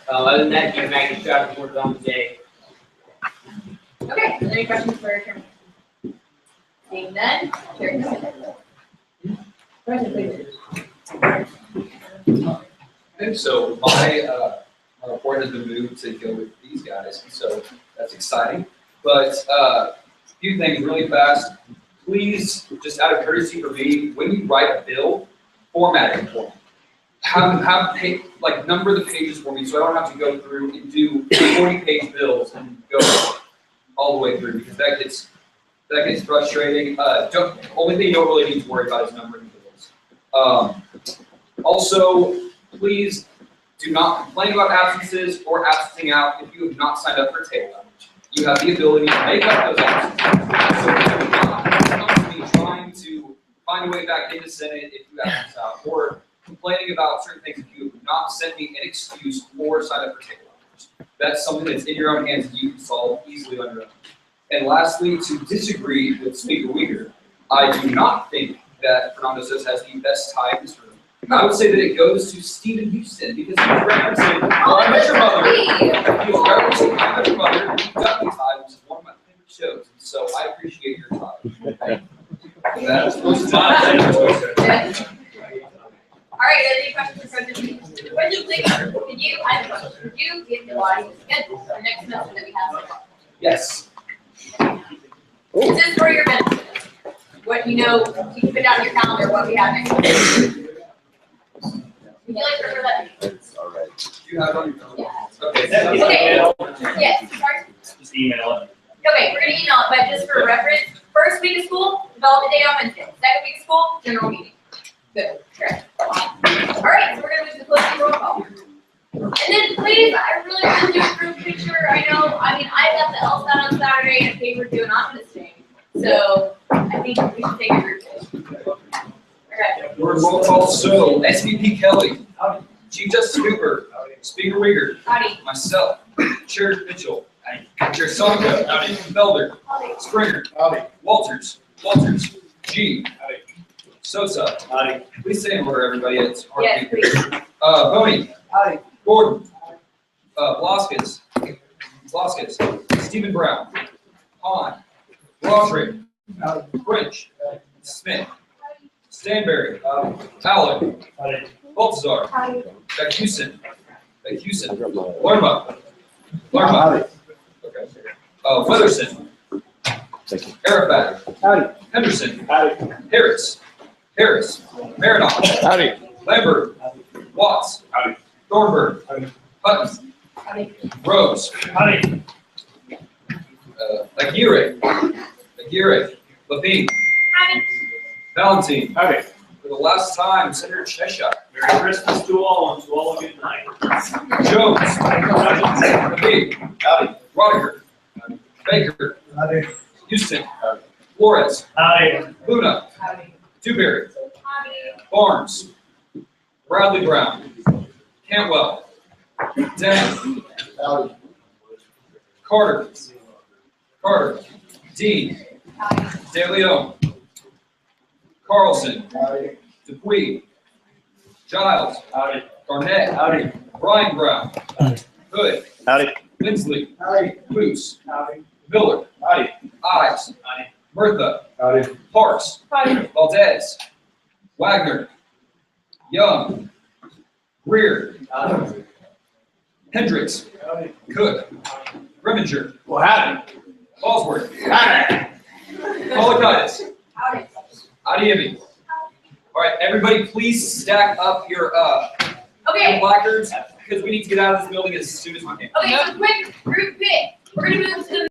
other than that, give Maggie a shout out for development day. Okay, any questions for Chairman? Seeing none, Chair President, please. And so my report has been moved to go with these guys, so that's exciting. But a few things really fast. Please, just out of courtesy for me, when you write a bill, format it for me. Have number the pages for me, so I don't have to go through and do 40-page bills and go all the way through, because that gets frustrating. Only thing you don't really need to worry about is numbering bills. Also, please do not complain about absences or absenting out if you have not signed up for table language. You have the ability to make up those absences. So do not come to me trying to find a way back into Senate if you absence out, or complaining about certain things if you have not sent me an excuse or signed up for table language. That's something that's in your own hands and you can solve easily on your own. And lastly, to disagree with Speaker Uyghur, I do not think that Fernando Sosa has the best tie in this room. I would say that it goes to Stephen Houston, because he's referencing I Met Your Mother. He's referencing I Met Your Mother, Ducky Tie, which is one of my favorite shows. And so I appreciate your tie. That's what's my All right, any questions for President? President, please, I have a question. Could you give the audience schedule for the next semester that we have? Yes. This is for your benefit. What you can put down on your calendar what we have next week. Would you like to refer that? All right. You have it on your phone? Yeah. Okay. Yes, sorry. Just email it. Okay, we're gonna email it, but just for reference, first week of school, development day on Wednesday. Second week of school, general meeting. Good, correct. All right, so we're gonna move to closing roll call. And then please, I really want to do a group picture. I got the LSAT on Saturday and a paper due, and I'm missing. So I think we should take a group picture. Okay. We're roll call, so SVP Kelly, Chief Justice Cooper, Speaker Uyghur, myself, Chair Mitchell, Chair Sonko, Felder, Springer, Walters, G, Sosa, please say in order, everybody. It's hard to be. Boney, Gordon, Bloskis, Stephen Brown, Hahn, Roderick, French, Smith, Stanberry, Allen, Baltazar, Beck-Houston, Lerma, okay. Weatherson, Arafat, Henderson, Harris, Marinoff, Lambert, Watts, Thornburg, Hutton. Rose. Howdy. Aguirre. Lapine. Valentine. Howdy. For the last time, Senator Cheshire. Merry Christmas to all and to all a good night. Jones. Lapine. Howdy. Rodiger. Baker. Howdy. Houston. Flores. Howdy. Luna. Dewberry. Barnes. Bradley Brown. Cantwell. Denham. Carter. Dean. De Leon. Carlson. Dupuy. Giles. Garnett. Brian Brown. Hood. Howdy. Lindsley. Luce. Miller. Ives. Murtha. Parks. Valdez. Wagner. Young. Greer. Hendricks. Cook. Reminger. Bosworth. Polakaitis. Adiemi. All right, everybody, please stack up your Okay. placards because we need to get out of this building as soon as we can. Okay, so quick group pick. We're gonna move to the